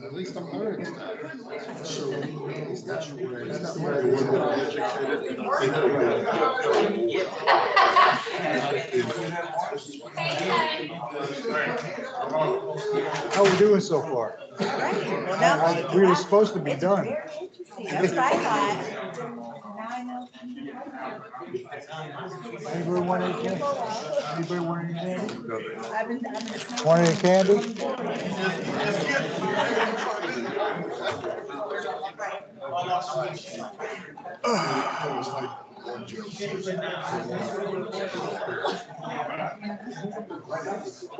At least I'm learning stuff. So that's where How we doing so far? We were supposed to be done. That's what I thought. Anybody want any candy? Anybody want any candy? Want any candy?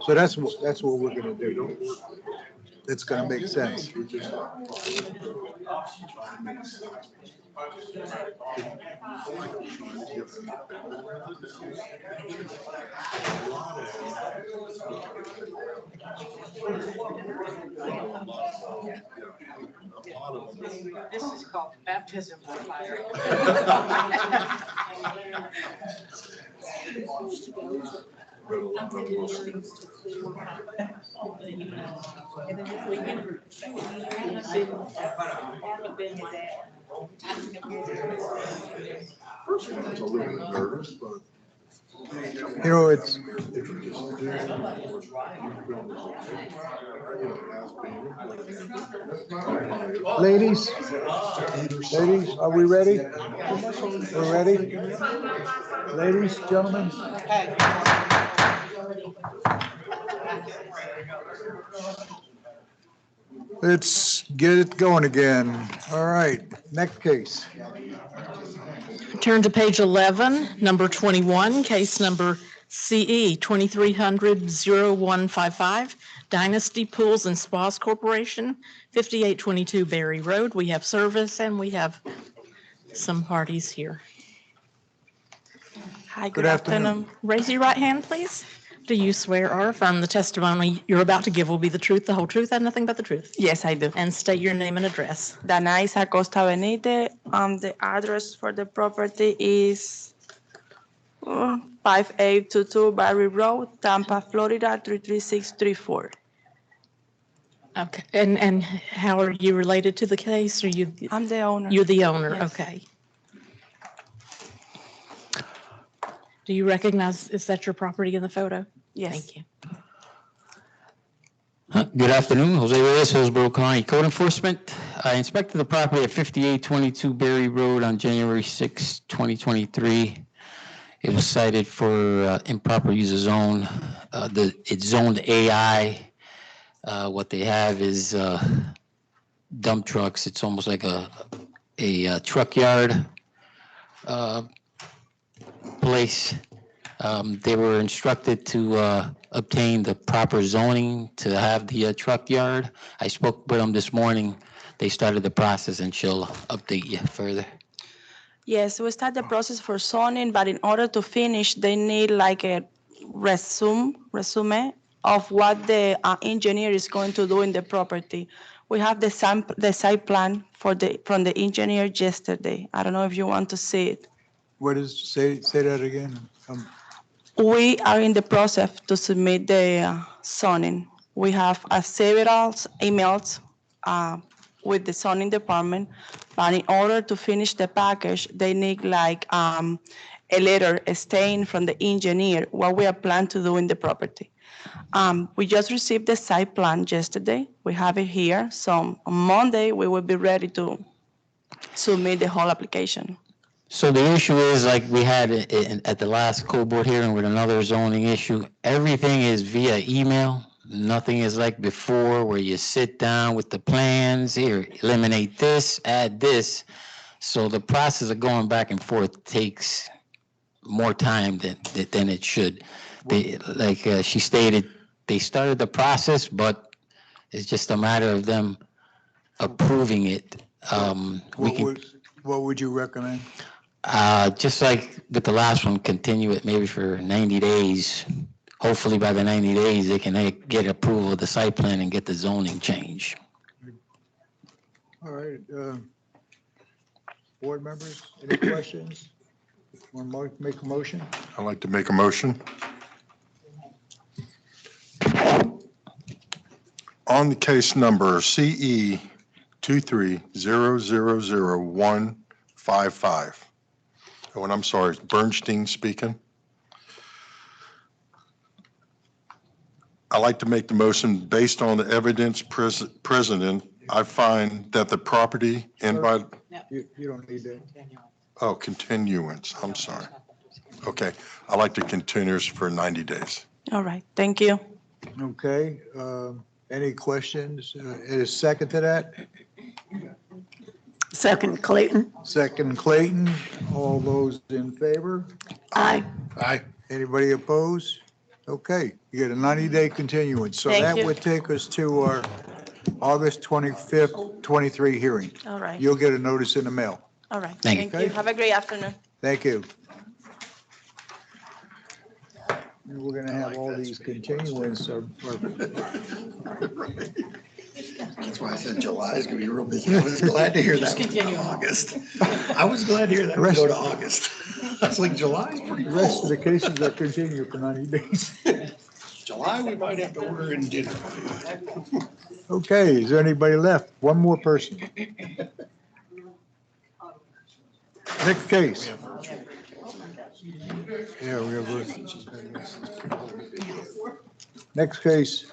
So that's what we're gonna do. It's gonna make sense. This is called baptism by fire. a little bit nervous, but You know, it's, ladies, are we ready? We're ready? Ladies, gentlemen? Let's get it going again. All right, next case. Turn to page 11, number 21, case number CE 2300-0155, Dynasty Pools and Spas Corporation, 5822 Berry Road. We have service and we have some parties here. Hi, Good afternoon. Raise your right hand, please. Do you swear or affirm the testimony you're about to give will be the truth, the whole truth, and nothing but the truth? Yes, I do. And state your name and address. Danais Acosta Benitez. The address for the property is 5822 Barry Road, Tampa, Florida, 33634. Okay, and how are you related to the case? Are you? I'm the owner. You're the owner, Yes. okay. Do you recognize, is that your property in the photo? Yes. Thank you. Good afternoon, Jose Reyes, Hillsborough County Code Enforcement. I inspected the property at 5822 Berry Road on January 6, 2023. It was cited for improper use of zone. It's zoned AI. What they have is dump trucks. It's almost like a truck yard place. They were instructed to obtain the proper zoning to have the truck yard. I spoke with them this morning. They started the process and she'll update you further. Yes, we start the process for zoning, but in order to finish, they need like a resume of what the engineer is going to do in the property. We have the site plan from the engineer yesterday. I don't know if you want to see it. What is, say that again? We are in the process to submit the zoning. We have several emails with the zoning department, but in order to finish the package, they need like a letter stating from the engineer what we are planning to do in the property. We just received the site plan yesterday. We have it here. So on Monday, we will be ready to submit the whole application. So the issue is, like we had at the last code board hearing with another zoning issue, everything is via email. Nothing is like before where you sit down with the plans, here, eliminate this, add this. So the process of going back and forth takes more time than it should. She stated, they started the process, but it's just a matter of them approving it. What would you recommend? Just like with the last one, continue it maybe for 90 days. Hopefully by the 90 days, they can get approval of the site plan and get the zoning change. All right, board members, any questions? Want to make a motion? I'd like to make a motion. On the case number CE 23000155. Oh, and I'm sorry, Bernstein speaking. I'd like to make the motion based on the evidence present. I find that the property and by, You don't need that. oh, continuance, I'm sorry. Okay, I'd like to continue this for 90 days. All right, thank you. Okay, any questions? Is second to that? Second, Clayton. Second, Clayton. All those in favor? Aye. Aye. Anybody opposed? Okay, you get a 90-day continuance. So Thank that you. would take us to our August 25th, 23 hearing. All right, You'll get a notice in the mail. all right. Thank you. Thank you. Have a great afternoon. Thank you. And we're gonna have all these continuance That's why I said July is gonna be real busy. I was glad to hear that would go to August. I was glad to hear that would go to August. I was like, July is pretty the rest of full. the cases are continued for 90 days. July, we might have to order in dinner. Okay, is there anybody left? One more person. Next case. Yeah, we have. Next case.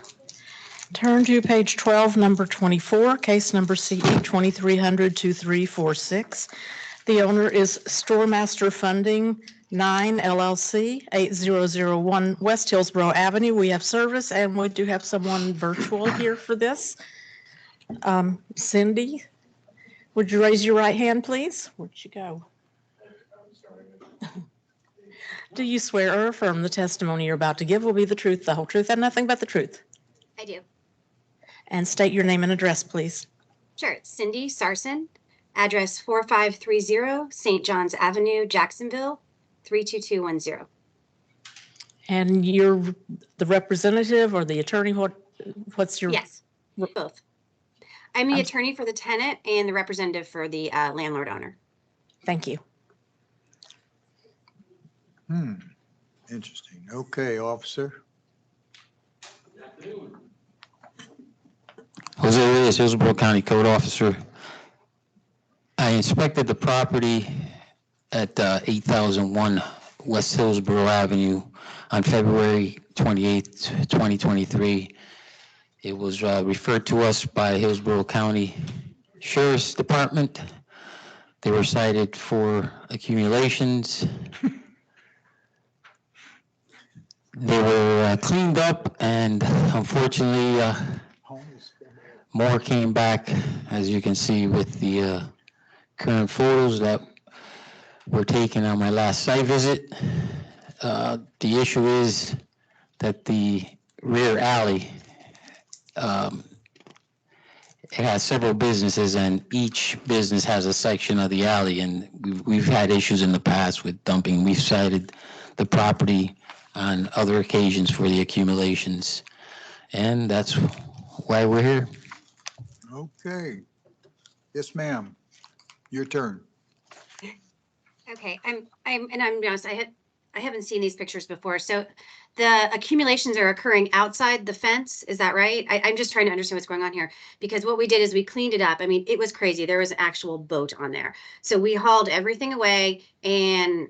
Turn to page 12, number 24, case number CE 2300-2346. The owner is Store Master Funding 9 LLC, 8001 West Hillsborough Avenue. We have service and we do have someone virtual here for this. Cindy, would you raise your right hand, please? Where'd you go? Do you swear or affirm the testimony you're about to give will be the truth, the whole truth, and nothing but the truth? I do. And state your name and address, please. Sure. It's Cindy Sarson, address 4530 St. John's Avenue, Jacksonville, 32210. And you're the representative or the attorney? What's your? Yes, both. I'm the I'm- attorney for the tenant and the representative for the landlord owner. Thank you. Interesting. Okay, officer. Jose Reyes, Hillsborough County Code Officer. I inspected the property at 8001 West Hillsborough Avenue on February 28th, 2023. It was referred to us by Hillsborough County Sheriff's Department. They were cited for accumulations. They were cleaned up, and unfortunately, more came back, as you can see with the current photos that were taken on my last site visit. The issue is that the rear alley, it has several businesses, and each business has a section of the alley, and we've had issues in the past with dumping. We've cited the property on other occasions for the accumulations, and that's why we're here. Okay. Yes, ma'am. Your turn. Okay, I'm gonna be honest, I haven't seen these pictures before. So the accumulations are occurring outside the fence, is that right? I'm just trying to understand what's going on here, because what we did is we cleaned it up. I mean, it was crazy. There was an actual boat on there. So we hauled everything away and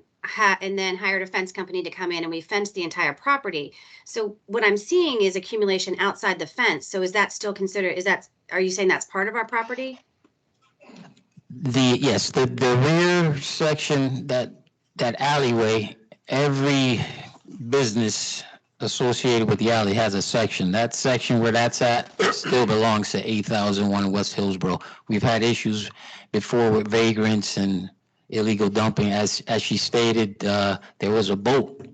then hired a fence company to come in, and we fenced the entire property. So what I'm seeing is accumulation outside the fence. So is that still considered, are you saying that's part of our property? Yes, the rear section, that alleyway, every business associated with the alley has a section. That section where that's at still belongs to 8001 West Hillsborough. We've had issues before with vagrants and illegal dumping. As she stated, there was a boat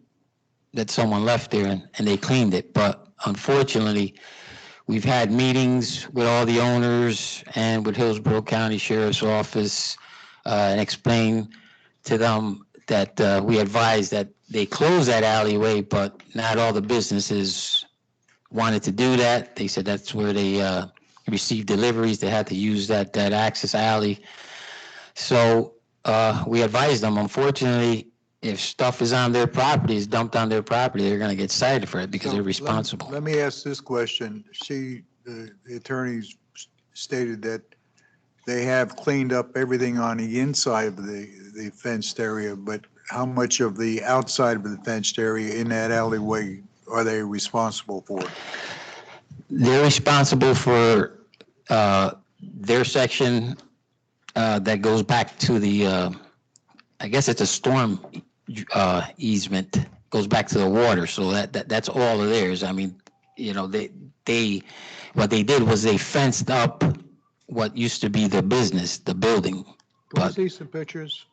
that someone left there, and they cleaned it. But unfortunately, we've had meetings with all the owners and with Hillsborough County Sheriff's Office and explained to them that we advised that they close that alleyway, but not all the businesses wanted to do that. They said that's where they received deliveries. They had to use that access alley. So we advised them, unfortunately, if stuff is on their property, is dumped on their property, they're going to get cited for it because So they're responsible. Let me ask this question. the attorneys stated that they have cleaned up everything on the inside of the fenced area, but how much of the outside of the fenced area in that alleyway are they responsible for? They're responsible for their section that goes back to the, I guess it's a storm easement, goes back to the water. So that's all of theirs. I mean, what they did was they fenced up what used to be the business, the building. Can we But see some pictures?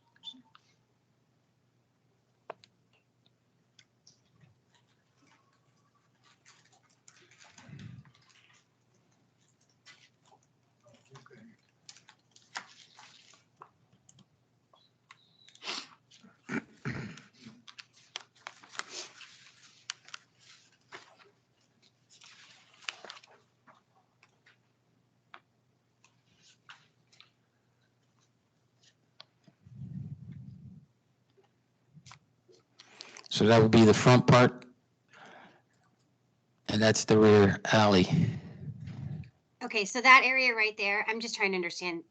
so that would be the front part. And that's the rear alley. Okay, so that area right there, I'm just trying to understand.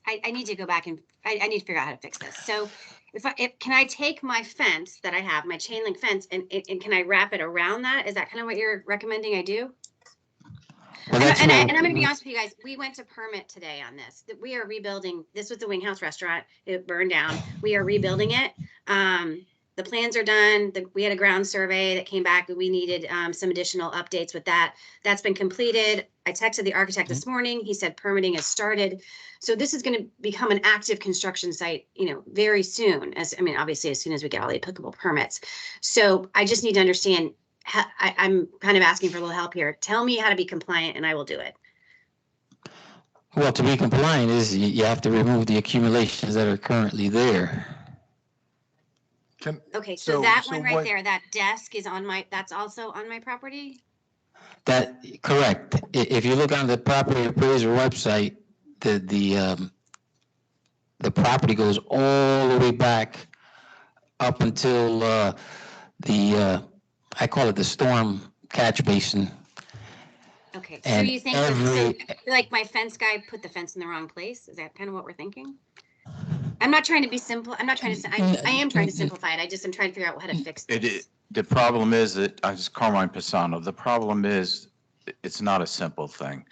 I need to go back and I need to figure out how to fix this. So can I take my fence that I have, my chain link fence, and can I wrap it around that? Is that kind of what you're recommending I do? Well, And I'm going to be honest with you guys, we went to permit today on this. That we are rebuilding, this was the Wing House restaurant, it burned down. We are rebuilding it. The plans are done. We had a ground survey that came back, we needed some additional updates with that. That's been completed. I texted the architect this morning. He said permitting has started. So this is going to become an active construction site, very soon, obviously as soon as we get all the applicable permits. So I just need to understand, I'm kind of asking for a little help here. Tell me how to be compliant and I will do it. Well, to be compliant is you have to remove the accumulations that are currently there. Okay, so that one right there, that desk is that's also on my property? That, correct. If you look on the property appraiser website, the property goes all the way back up until I call it the storm catch basin. Okay, so And you think like my fence guy put the fence in the wrong place? Is that kind of what we're thinking? I'm not trying to be simple. I'm not trying to, I am trying to simplify it. I'm trying to figure out how to fix this. The problem is that, this is Carmine Pisano, the problem is, it's not a simple thing.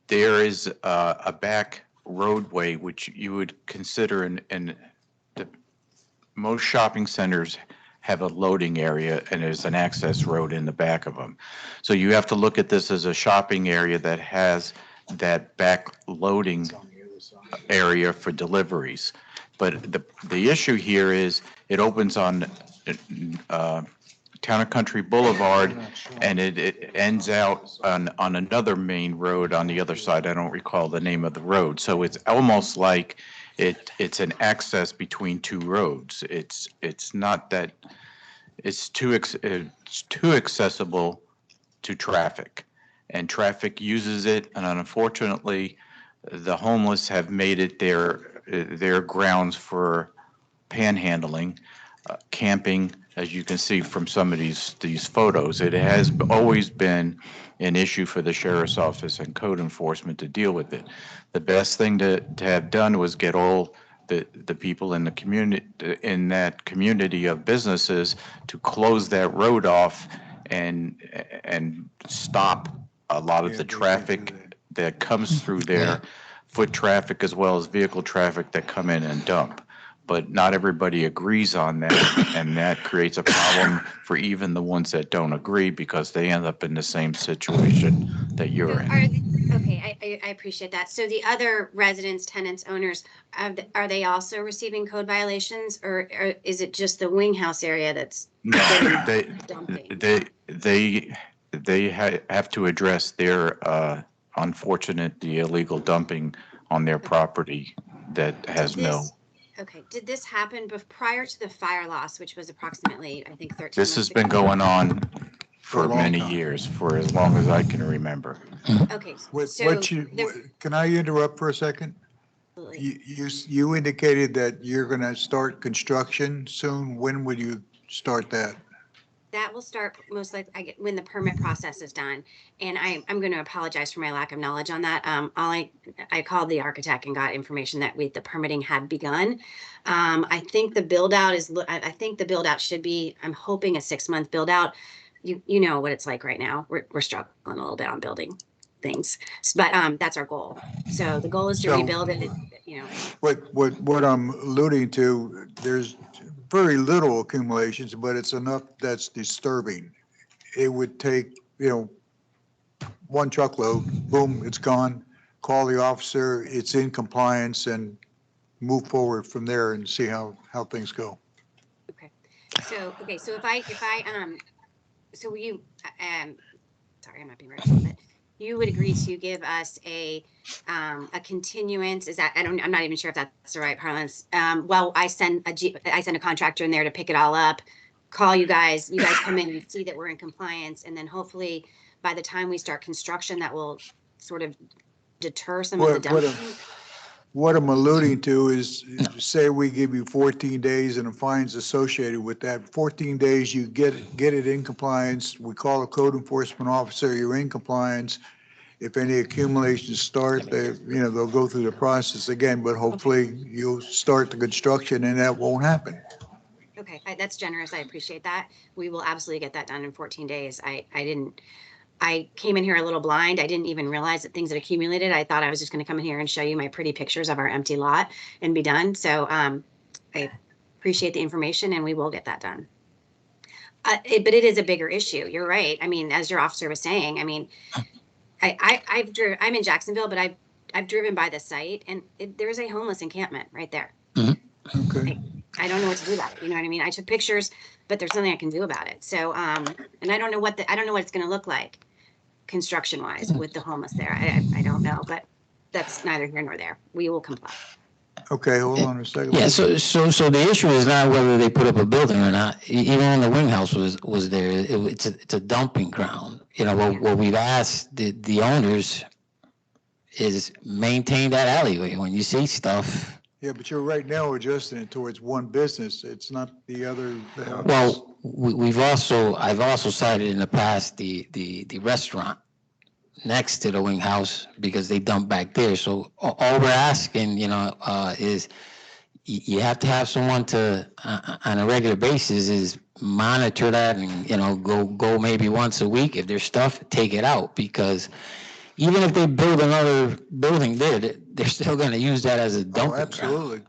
There is a back roadway which you would consider most shopping centers have a loading area and there's an access road in the back of them. So you have to look at this as a shopping area that has that back loading area for deliveries. But the issue here is it opens on Town and Country Boulevard and it ends out on another main road on the other side. I don't recall the name of the road. So it's almost like it's an access between two roads. It's not that, it's too accessible to traffic, and traffic uses it, and unfortunately the homeless have made it their grounds for panhandling, camping. As you can see from some of these photos, it has always been an issue for the sheriff's office and code enforcement to deal with it. The best thing to have done was get all the people in the community, in that community of businesses, to close that road off and stop a lot of the traffic that comes through there, foot traffic as well as vehicle traffic that come in and dump. But not everybody agrees on that, and that creates a problem for even the ones that don't agree, because they end up in the same situation that you're in. Okay, I appreciate that. So the other residents, tenants, owners, are they also receiving code violations, or is it just the Wing House area that's dumping? They have to address their the illegal dumping on their property that has no. Okay, did this happen prior to the fire loss, which was approximately, I think, 13 This months has ago? been going on for a long many time. years, for as long as I can remember. Okay, Can I interrupt for a second? You indicated that you're going to start construction soon. When would you start that? That will start most likely when the permit process is done. And I'm going to apologize for my lack of knowledge on that. I called the architect and got information that the permitting had begun. I think the build out I think the build out should be, I'm hoping a 6-month build out. You know what it's like right now. We're struggling a little bit on building things, but that's our goal. So the goal is to So- rebuild it, you know. What I'm alluding to, there's very little accumulations, but it's enough that's disturbing. It would take, one truckload, boom, it's gone. Call the officer, it's in compliance, and move forward from there and see how things go. So, okay, so so you, sorry, I'm not being very, but you would agree to give us a continuance, is that, I'm not even sure if that's the right parlance. Well, I send a contractor in there to pick it all up, call you guys come in and see that we're in compliance, and then hopefully by the time we start construction, that will sort of deter some of the dumping. What I'm alluding to is, say we give you 14 days and a fine's associated with that. 14 days, you get it in compliance. We call a code enforcement officer, you're in compliance. If any accumulations start, they'll go through the process again, but hopefully you'll start the construction and that won't happen. Okay, that's generous. I appreciate that. We will absolutely get that done in 14 days. I came in here a little blind. I didn't even realize that things had accumulated. I thought I was just going to come in here and show you my pretty pictures of our empty lot and be done. So I appreciate the information and we will get that done. But it is a bigger issue. You're right. I mean, as your officer was saying, I mean, I'm in Jacksonville, but I've driven by the site and there's a homeless encampment right there. Okay. I don't know what to do about it. You know what I mean? I took pictures, but there's nothing I can do about it. So, and I don't know what it's going to look like construction wise with the homeless there. I don't know, but that's neither here nor there. We will comply. Okay, hold on a second. Yeah, so the issue is not whether they put up a building or not. Even when the wing house was there, it's a dumping ground. What we've asked the owners is maintain that alleyway. When you see stuff. Yeah, but you're right now adjusting it towards one business. It's not the other. Well, I've also cited in the past the restaurant next to the wing house because they dump back there. So all we're asking, is you have to have someone to, on a regular basis, is monitor that and, go maybe once a week. If there's stuff, take it out, because even if they build another building there, they're still going to use that as a dumping ground. Absolutely.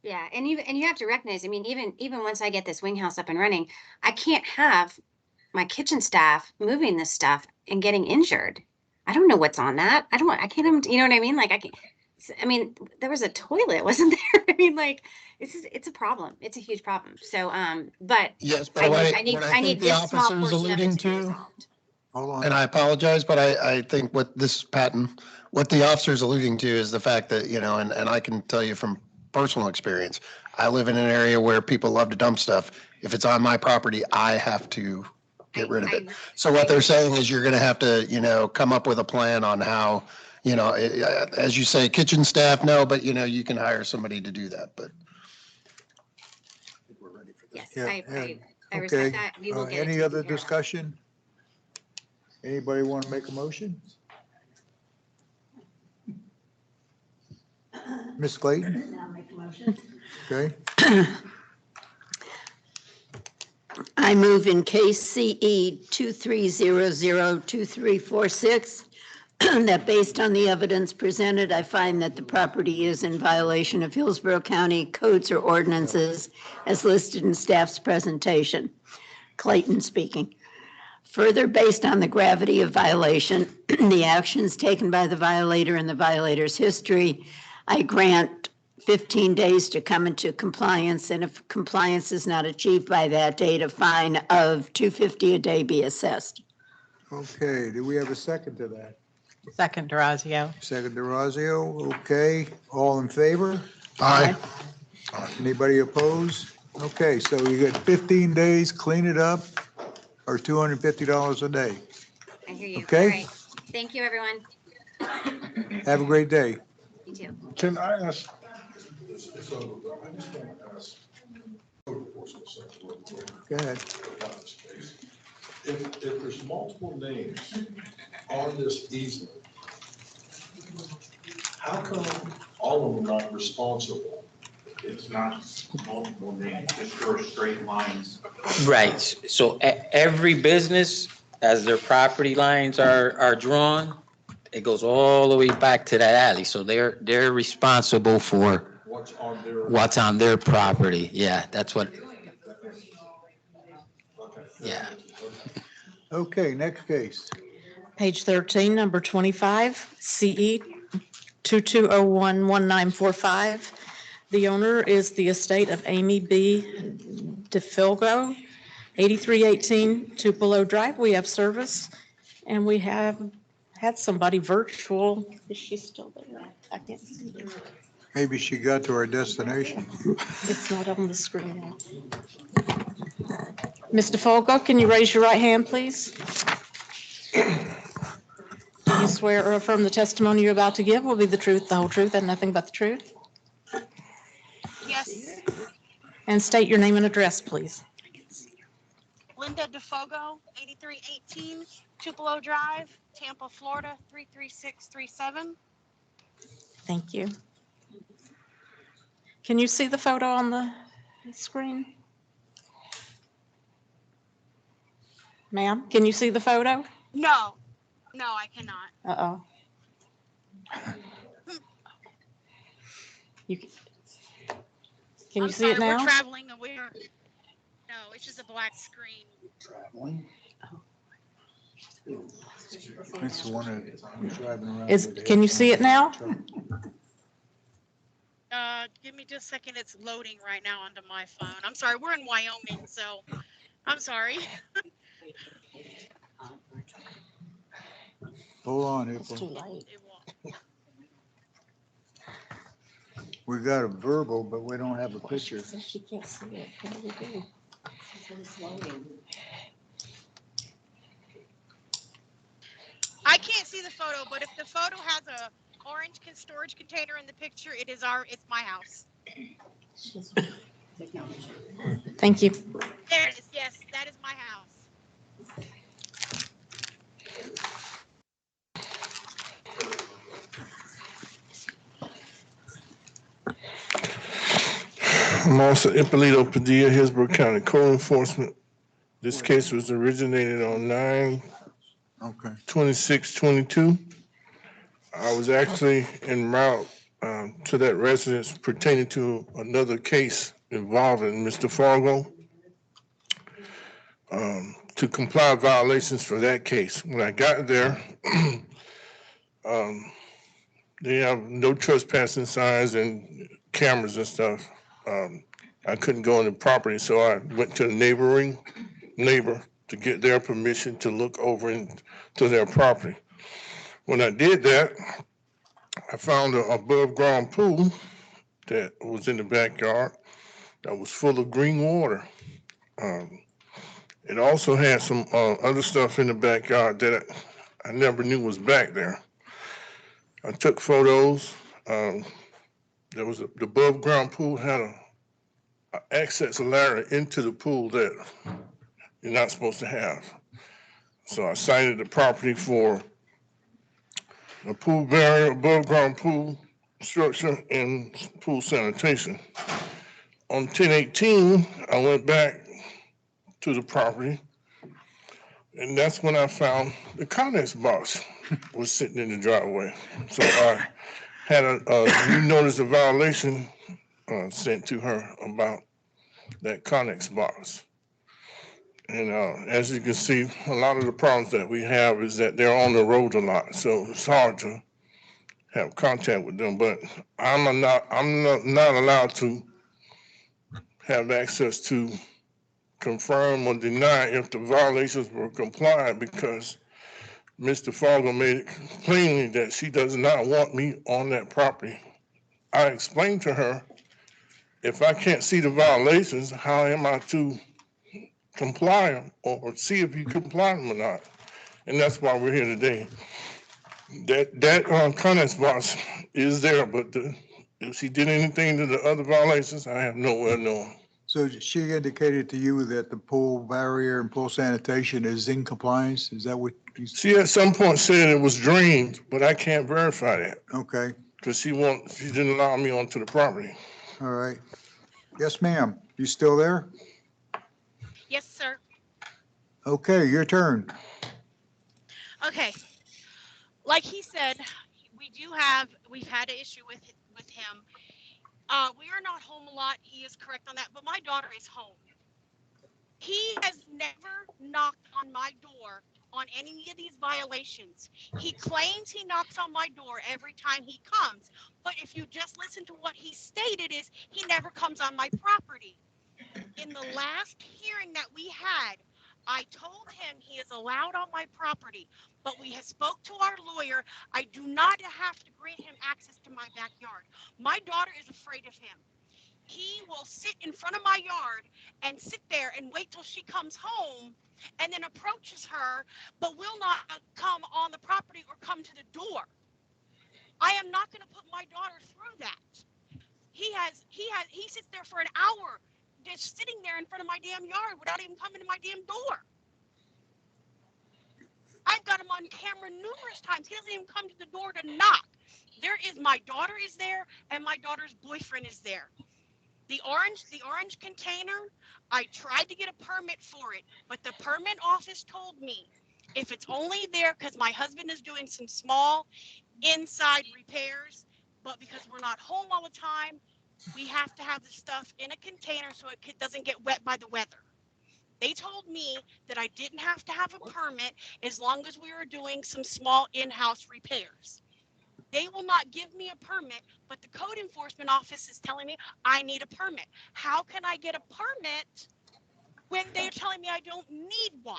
Yeah, and you have to recognize, I mean, even once I get this wing house up and running, I can't have my kitchen staff moving this stuff and getting injured. I don't know what's on that. I can't even, you know what I mean? Like there was a toilet, wasn't there? I mean, like, it's a problem. It's a huge problem. So, but Yes, but I need the this small officer's portion of it alluding to be to, resolved. Hold on. and I apologize, but I think what the officer's alluding to is the fact that, and I can tell you from personal experience, I live in an area where people love to dump stuff. If it's on my property, I have to get rid of it. So what they're saying is you're going to have to, come up with a plan on how, as you say, kitchen staff, no, but, you can hire somebody to do that, but. Yes, Yeah, I Okay. respect that. We will get it Any taken other care of. discussion? Anybody want to make a motion? Ms. Clayton? I'll make a motion. Okay. I move in case CE 23002346 that based on the evidence presented, I find that the property is in violation of Hillsborough County codes or ordinances as listed in staff's presentation. Clayton speaking. Further, based on the gravity of violation, the actions taken by the violator and the violator's history, I grant 15 days to come into compliance, and if compliance is not achieved by that date, a fine of $250 a day be assessed. Okay, do we have a second to that? Second, Durazio. Second, DeRazio. Okay, all in favor? Aye. Anybody opposed? Okay, so you got 15 days, clean it up, or $250 a day. I hear you. Okay. All right. Thank you, everyone. Have a great day. You too. Can I ask? Go ahead. if there's multiple names on this easement, how come all of them are not responsible? It's not multiple names, just for straight lines. Right, so every business, as their property lines are drawn, it goes all the way back to that alley, so they're responsible for what's on their property, yeah, that's what. Yeah. Okay, next case. Page 13, number 25, CE 22011945. The owner is the estate of Amy B. DeFilgo, 8318 Tupelo Drive. We have service, and we have had somebody virtual. Is she still there? I can't see her. Maybe she got to her destination. It's not on the screen. Ms. DeFilgo, can you raise your right hand, please? Do you swear or affirm the testimony you're about to give will be the truth, the whole truth, and nothing but the truth? Yes, And state your name and address, please. Linda DeFogo, 8318 Tupelo Drive, Tampa, Florida, 33637. Thank you. Can you see the photo on the screen? Ma'am, can you see the photo? No, I cannot. Uh-oh. You can you see it now? We're traveling and we're, no, it's just a black screen. That's the one that driving around. Can you see it now? Give me just a second. It's loading right now onto my phone. I'm sorry. We're in Wyoming, so I'm sorry. Hold on, It's too April. late. It won't. We got a verbal, but we don't have a picture. She can't see it. What do we do? I can't see the photo, but if the photo has a orange storage container in the picture, it's my house. Thank you. There it is. Yes, that is my house. I'm also Ippolito Padilla, Hillsborough County Code Enforcement. This case was originated on 9/26/22. I was actually en route to that residence pertaining to another case involving Mr. Fargo to comply with violations for that case. When I got there, they have no trespassing signs and cameras and stuff. I couldn't go on the property, so I went to the neighbor to get their permission to look over into their property. When I did that, I found an above ground pool that was in the backyard that was full of green water. It also had some other stuff in the backyard that I never knew was back there. I took photos. There was the above ground pool had a access ladder into the pool that you're not supposed to have. So I cited the property for a pool barrier, above ground pool structure, and pool sanitation. On 10/18, I went back to the property, and that's when I found the Connex box was sitting in the driveway. So I had a new notice of violation sent to her about that Connex box. And as you can see, a lot of the problems that we have is that they're on the road a lot, so it's hard to have contact with them. But I'm not allowed to have access to confirm or deny if the violations were complied, because Mr. Fargo made it plainly that she does not want me on that property. I explained to her, if I can't see the violations, how am I to comply or see if you comply them or not? And that's why we're here today. That Connex box is there, but if she did anything to the other violations, I have nowhere knowing. So she indicated to you that the pool barrier and pool sanitation is in compliance? Is that what you, She at some point said it was drained, but I can't verify that okay, because she didn't allow me onto the property. all right. Yes, ma'am. You still there? Yes, sir. Okay, your turn. Okay. Like he said, we've had an issue with him. We are not home a lot. He is correct on that, but my daughter is home. He has never knocked on my door on any of these violations. He claims he knocks on my door every time he comes, but if you just listen to what he stated is he never comes on my property. In the last hearing that we had, I told him he is allowed on my property, but we have spoke to our lawyer. I do not have to grant him access to my backyard. My daughter is afraid of him. He will sit in front of my yard and sit there and wait till she comes home and then approaches her, but will not come on the property or come to the door. I am not going to put my daughter through that. He sits there for an hour just sitting there in front of my damn yard without even coming to my damn door. I've got him on camera numerous times. He doesn't even come to the door to knock. My daughter is there and my daughter's boyfriend is there. The orange container, I tried to get a permit for it, but the permit office told me if it's only there because my husband is doing some small inside repairs, but because we're not home all the time, we have to have the stuff in a container so it doesn't get wet by the weather. They told me that I didn't have to have a permit as long as we were doing some small in-house repairs. They will not give me a permit, but the code enforcement office is telling me I need a permit. How can I get a permit when they're telling me I don't need one?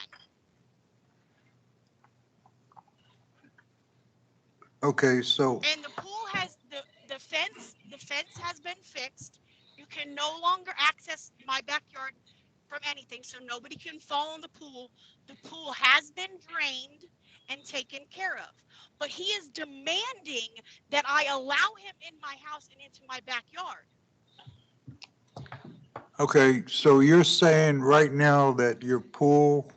Okay, so, And the pool has the fence has been fixed. You can no longer access my backyard from anything, so nobody can fall in the pool. The pool has been drained and taken care of. But he is demanding that I allow him in my house and into my backyard. okay, so you're saying right now that your pool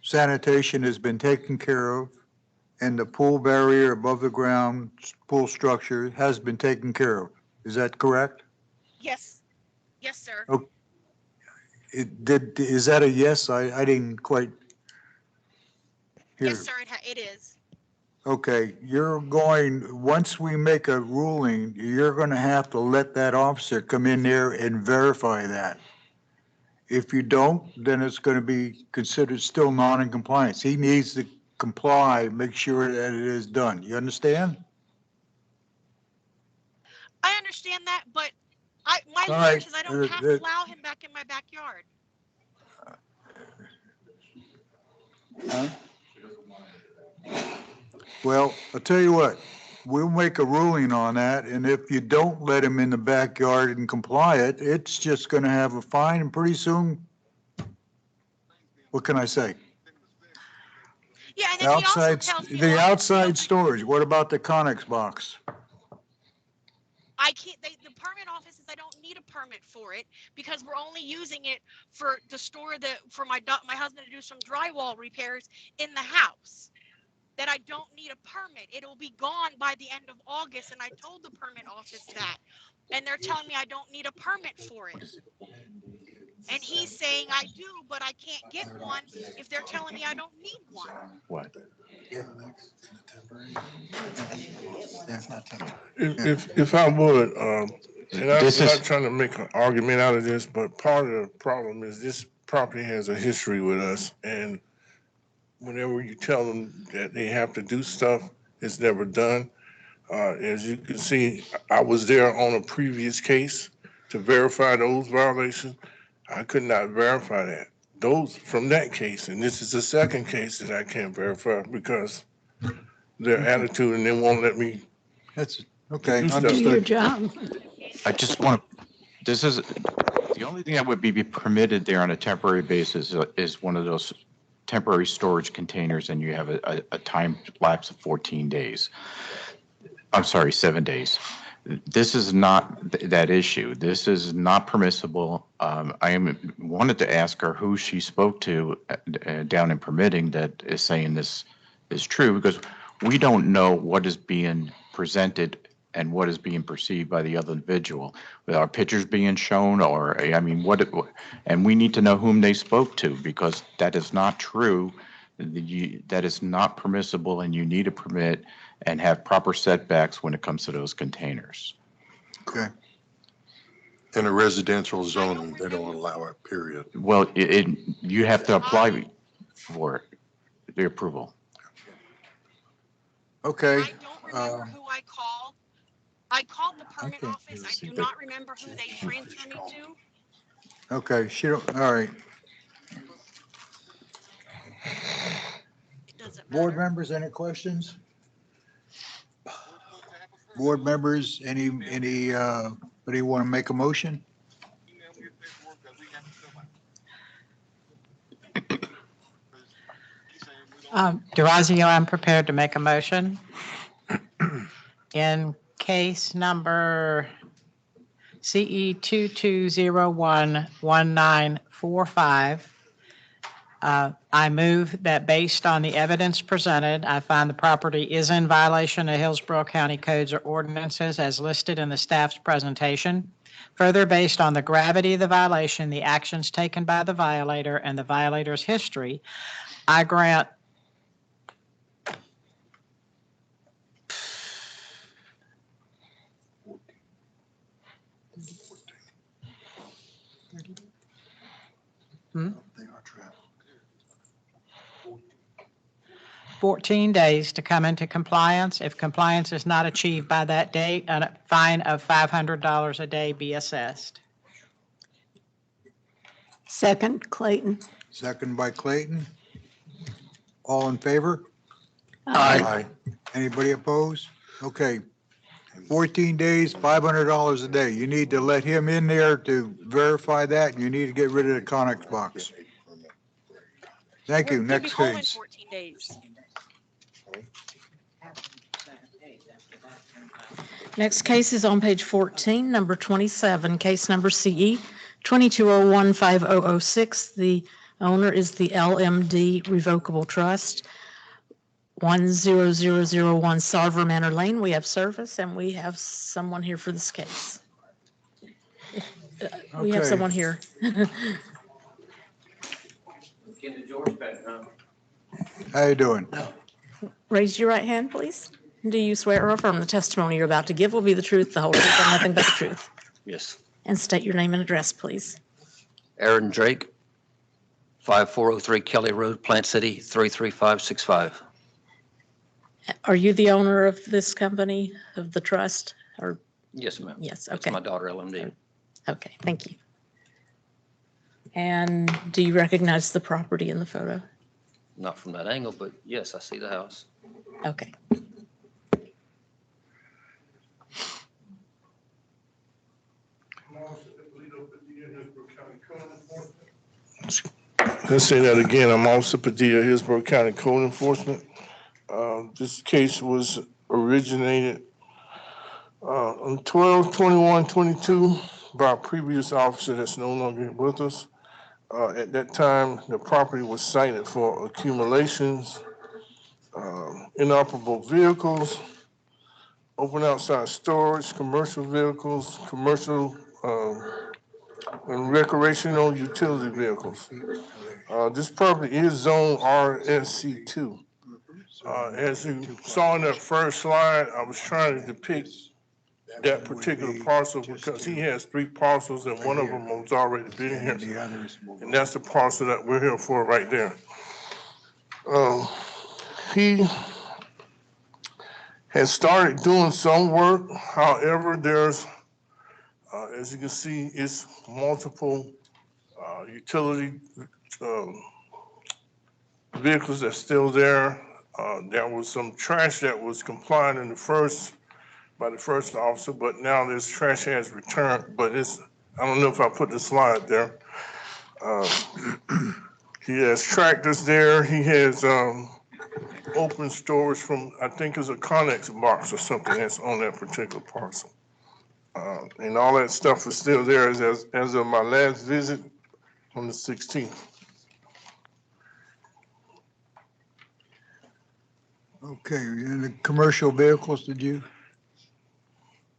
sanitation has been taken care of and the pool barrier above the ground pool structure has been taken care of. Is that correct? Yes, yes, sir. Is that a yes? I didn't quite hear. Yes, sir, it is. Okay, once we make a ruling, you're going to have to let that officer come in there and verify that. If you don't, then it's going to be considered still non-in-compliance. He needs to comply, make sure that it is done. You understand? I understand that, but my All lawyer right, says I don't have to allow him back in my backyard. Well, I'll tell you what, we'll make a ruling on that, and if you don't let him in the backyard and comply it's just going to have a fine, and pretty soon, what can I say? Yeah, and then he also Outside, tells me the all outside storage, what about the Conex box? I can't. The permit office says I don't need a permit for it because we're only using it to store for my husband to do some drywall repairs in the house. That I don't need a permit. It'll be gone by the end of August, and I told the permit office that, and they're telling me I don't need a permit for it. And he's saying I do, but I can't get one if they're telling me I don't need one. What? If I would, and I'm This is- not trying to make an argument out of this, but part of the problem is this property has a history with us, and whenever you tell them that they have to do stuff, it's never done. As you can see, I was there on a previous case to verify those violations. I could not verify that. Those from that case, and this is the second case that I can't verify because their attitude and they won't let me. That's, okay, Do stuff. Do your understood. job. I just want to, the only thing that would be permitted there on a temporary basis is one of those temporary storage containers, and you have a time lapse of 14 days. I'm sorry, 7 days. This is not that issue. This is not permissible. Wanted to ask her who she spoke to down in permitting that is saying this is true, because we don't know what is being presented and what is being perceived by the other individual. With our pictures being shown, or, I mean, and we need to know whom they spoke to, because that is not true. That is not permissible, and you need a permit and have proper setbacks when it comes to those containers. Okay. In a residential zoning, they don't allow it, period. Well, you have to apply for it, the approval. Okay. I don't remember who I called. I called the permit office. I do not remember who they transferred me to. Okay, all right. It doesn't Board matter. members, any questions? Board members, anybody want to make a motion? Durazio, I'm prepared to make a motion. In case number CE 22011945, I move that based on the evidence presented, I find the property is in violation of Hillsborough County codes or ordinances as listed in the staff's presentation. Further, based on the gravity of the violation, the actions taken by the violator, and the violator's history, I grant They are trapped. 14 days to come into compliance. If compliance is not achieved by that date, a fine of $500 a day be assessed. Second, Clayton. Second by Clayton. All in favor? Aye. Anybody opposed? Okay. 14 days, $500 a day. You need to let him in there to verify that, and you need to get rid of the Connex box. Thank you. We're gonna be Next home in case. 14 days. Next case is on page 14, number 27, case number CE 22015006. The owner is the LMD Revocable Trust, 10001 Sarver Manor Lane. We have service, and we have someone here for this case. We have Okay. someone here. How you doing? Raise your right hand, please. Do you swear or affirm the testimony you're about to give will be the truth, the whole truth, and nothing but the truth? Yes. And state your name and address, please. Aaron Drake, 5403 Kelly Road, Plant City, 33565. Are you the owner of this company, of the trust, or? Yes, ma'am. Yes, That's okay. my daughter, LMD. Okay, thank you. And do you recognize the property in the photo? Not from that angle, but yes, I see the house. Okay. Let's say that again. I'm Officer Padilla, Hillsborough County Code Enforcement. This case was originated on 12/21/22 by a previous officer that's no longer with us. At that time, the property was cited for accumulations, inoperable vehicles, open outside storage, commercial vehicles, commercial and recreational utility vehicles. This property is zone RSC2. As you saw in that first slide, I was trying to depict that particular parcel because he has 3 parcels and one of them has already been here. And that's the parcel that we're here for right there. He has started doing some work. However, there's, as you can see, it's multiple utility vehicles that's still there. There was some trash that was complied in by the first officer, but now this trash has returned, but I don't know if I put the slide there. He has tractors there. He has open storage from, I think it's a Connex box or something that's on that particular parcel. And all that stuff is still there as of my last visit on the 16th. Okay, and the commercial vehicles, did you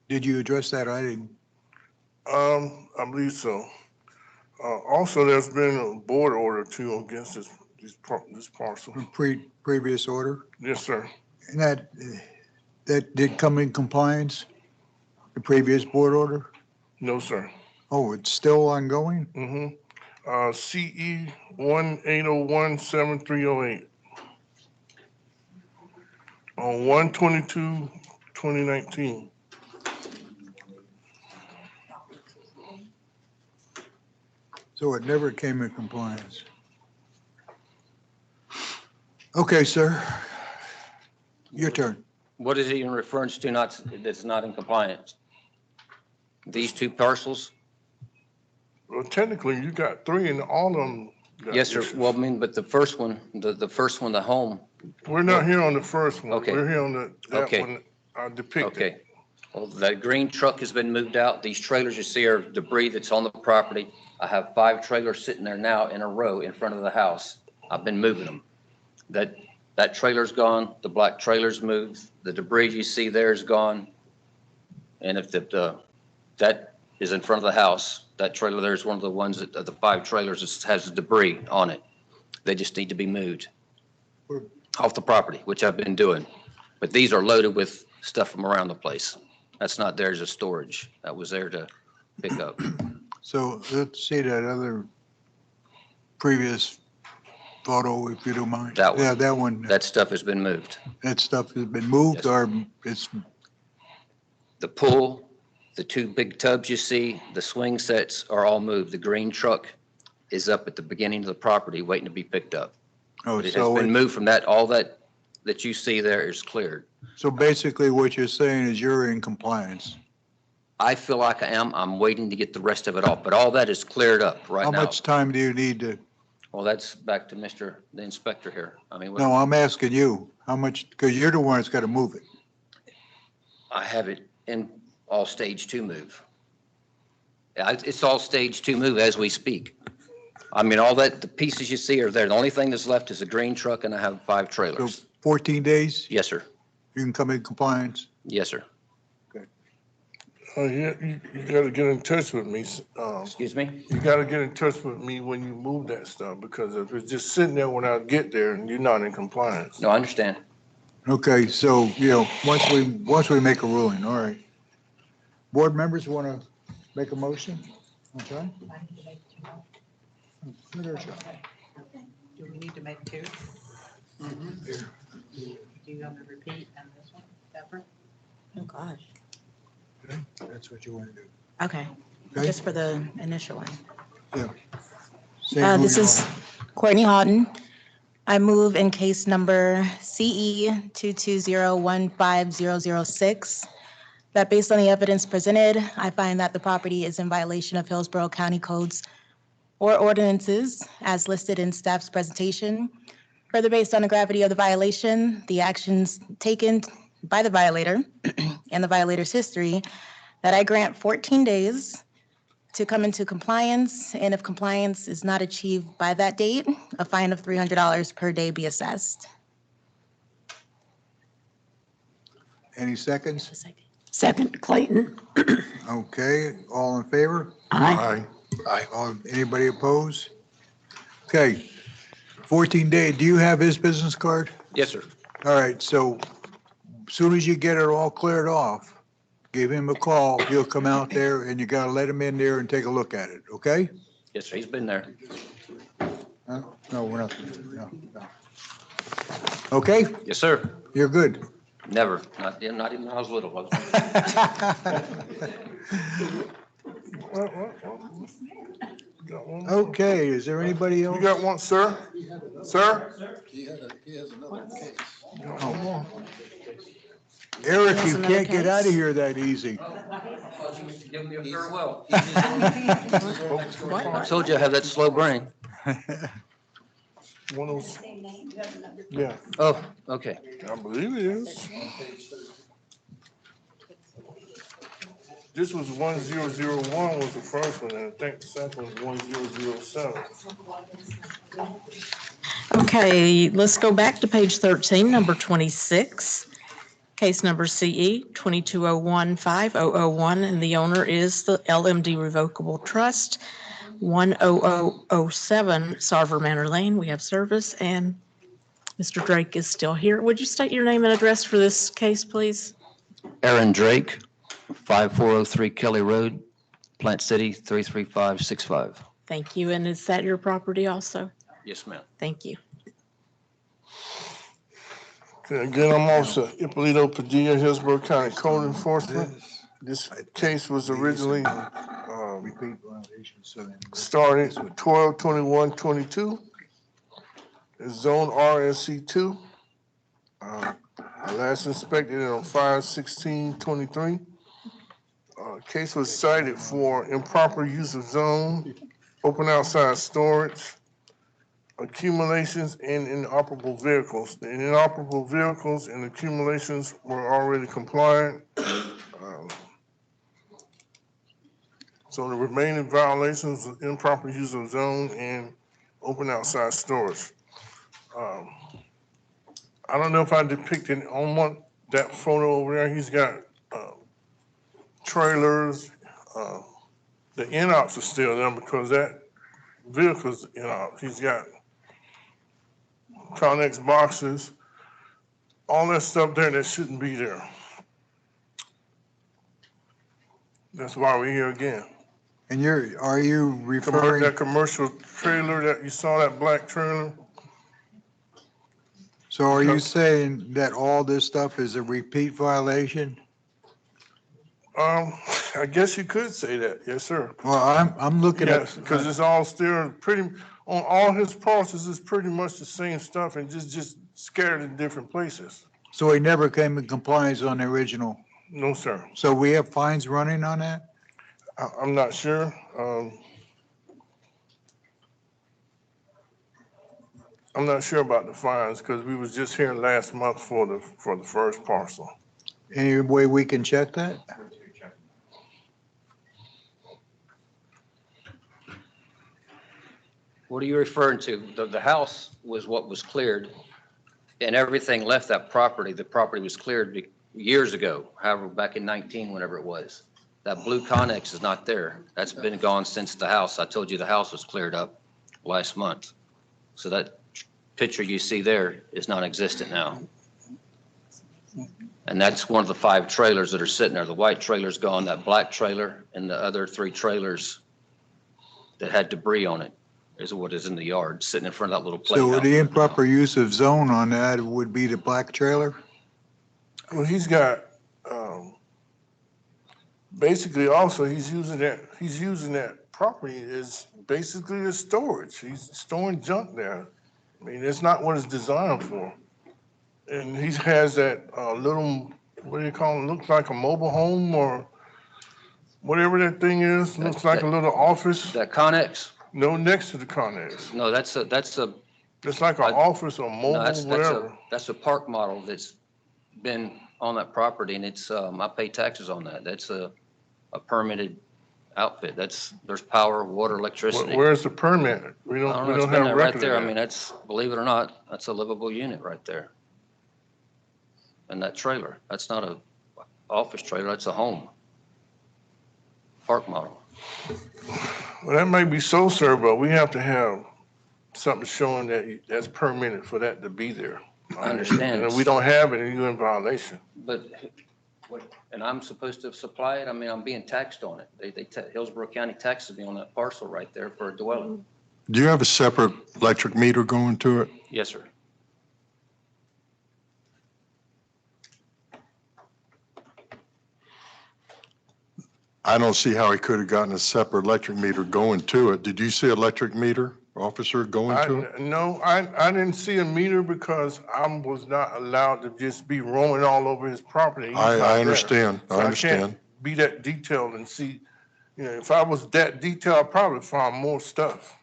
address that? I didn't. I believe so. Also, there's been a board order too against this parcel. Previous order? Yes, sir. And that did come in compliance, the previous board order? No, sir. Oh, it's still ongoing? Mm-hmm. CE 18017308 on 1/22/2019. So it never came in compliance. Okay, sir. Your turn. What is he in reference to that's not in compliance? These two parcels? Well, technically, you got three, and all of them got Yes, sir. issues. Well, I mean, but the first one, the first one, the home, We're not here on the first one. Okay. We're here on that Okay. one I depicted. okay. Well, that green truck has been moved out. These trailers you see are debris that's on the property. I have 5 trailers sitting there now in a row in front of the house. I've been moving them. That trailer's gone, the black trailer's moved, the debris you see there is gone. And if that is in front of the house, that trailer there is one of the ones of the 5 trailers that has debris on it. They just need to be moved off the property, which I've been doing. But these are loaded with stuff from around the place. That's not theirs as storage. That was there to pick up. So let's see that other previous photo, if you don't mind. That one. Yeah, that one. That stuff has been moved. That stuff has been moved Yes. or it's, The pool, the 2 big tubs you see, the swing sets are all moved. The green truck is up at the beginning of the property waiting to be picked up. oh, But it has so, been moved from that, all that you see there is cleared. so basically what you're saying is you're in compliance. I feel like I am. I'm waiting to get the rest of it off, but all that is cleared up right How now. much time do you need to, Well, that's back to the inspector here. I mean, no, I'm asking you, how much, because you're the one that's got to move it. I have it in all stage 2 move. It's all stage 2 move as we speak. I mean, all that, the pieces you see are there. The only thing that's left is a green truck and I have 5 So trailers. 14 days, Yes, sir. you can come in compliance? Yes, sir. Yeah, you gotta get in touch with me. Excuse me? You gotta get in touch with me when you move that stuff, because if it's just sitting there when I get there and you're not in compliance. No, I understand. Okay, so, once we make a ruling, all right. Board members want to make a motion? Okay. Give it a shot. Do we need to make 2? Here. Do you want to repeat on this one, Deborah? Oh, gosh. Okay, that's what you want to do. Okay, Okay? just for the initial one. Say who This you is are. Courtney Houghton. I move in case number CE 220150006, that based on the evidence presented, I find that the property is in violation of Hillsborough County codes or ordinances as listed in staff's presentation. Further, based on the gravity of the violation, the actions taken by the violator and the violator's history, that I grant 14 days to come into compliance, and if compliance is not achieved by that date, a fine of $300 per day be assessed. Any seconds? Second, Clayton. Okay, all in favor? Aye. Anybody opposed? Okay, 14 day, do you have his business card? Yes, sir. All right, so as soon as you get it all cleared off, give him a call, he'll come out there and you gotta let him in there and take a look at it, okay? Yes, sir. He's been there. No, we're not, no. Okay, Yes, sir. you're good. Never. Not even when I was little. Got one more. Okay, is there anybody else? You got one, sir? Sir? He has another case. Got one more? Eric, That's you another can't get out of case. here that easy. Give me a farewell. I told you I have that slow brain. One of those, yeah, Oh, okay. I believe it is. This was 1001 was the first one, and I think the second was 1007. Okay, let's go back to page 13, number 26. Case number CE 22015001, and the owner is the LMD Revocable Trust, 10007 Sarver Manor Lane. We have service, and Mr. Drake is still here. Would you state your name and address for this case, please? Aaron Drake, 5403 Kelly Road, Plant City, 33565. Thank you, and is that your property also? Yes, ma'am. Thank you. Okay, again, I'm Officer Ippolito Padilla, Hillsborough County Code Enforcement. This case was originally Repeat violation, so then. started 12/21/22. It's zone RSC2. I last inspected it on 5/16/23. Case was cited for improper use of zone, open outside storage, accumulations, and inoperable vehicles. The inoperable vehicles and accumulations were already compliant. So the remaining violations of improper use of zone and open outside storage. I don't know if I depicted on that photo over there. He's got trailers. The in-ops are still there because that vehicle's in-ops. He's got Connex boxes, all that stuff there that shouldn't be there. That's why we're here again. And are you referring, That commercial trailer that you saw, that black trailer, so are you saying that all this stuff is a repeat violation? I guess you could say that, yes, sir. Well, I'm looking at. Yes, because it's all still pretty, on all his parcels, it's pretty much the same stuff and just scattered in different places. So he never came in compliance on the original. No, sir. So we have fines running on that? I'm not sure. I'm not sure about the fines because we was just here last month for the first parcel. Any way we can check that? What are you referring to? The house was what was cleared, and everything left that property. The property was cleared years ago, however, back in 19, whenever it was. That blue Connex is not there. That's been gone since the house. I told you the house was cleared up last month. So that picture you see there is non-existent now. And that's one of the 5 trailers that are sitting there. The white trailer's gone, that black trailer, and the other 3 trailers that had debris on it is what is in the yard, sitting in front of that little playhouse. So the improper use of zone on that would be the black trailer? Well, he's got, basically also he's using that property as basically as storage. He's storing junk there. I mean, it's not what it's designed for. And he has that little, what do you call it? Looks like a mobile home or whatever that thing is. Looks like a little office. That Connex? No, next to the Connex. No, that's a. It's like an office or mobile, whatever. That's a park model that's been on that property, and it's, I pay taxes on that. That's a permitted outfit. There's power, water, electricity. Where's the permit? We I don't know, don't it's been have there record right there. I of mean, that. that's, believe it or not, that's a livable unit right there. And that trailer, that's not a office trailer, that's a home. Park model. Well, that may be so, sir, but we have to have something showing that that's permitted for that to be there. I understand. And if we don't have it, you're in violation. But, and I'm supposed to supply it? I mean, I'm being taxed on it. Hillsborough County taxes me on that parcel right there for a dwelling. Do you have a separate electric meter going to it? Yes, sir. I don't see how he could have gotten a separate electric meter going to it. Did you see electric meter, officer, going to it? No, I didn't see a meter because I was not allowed to just be roaming all over his property. He's not I there. understand, I So understand. can't be that detailed and see, if I was that detailed, I'd probably find more stuff.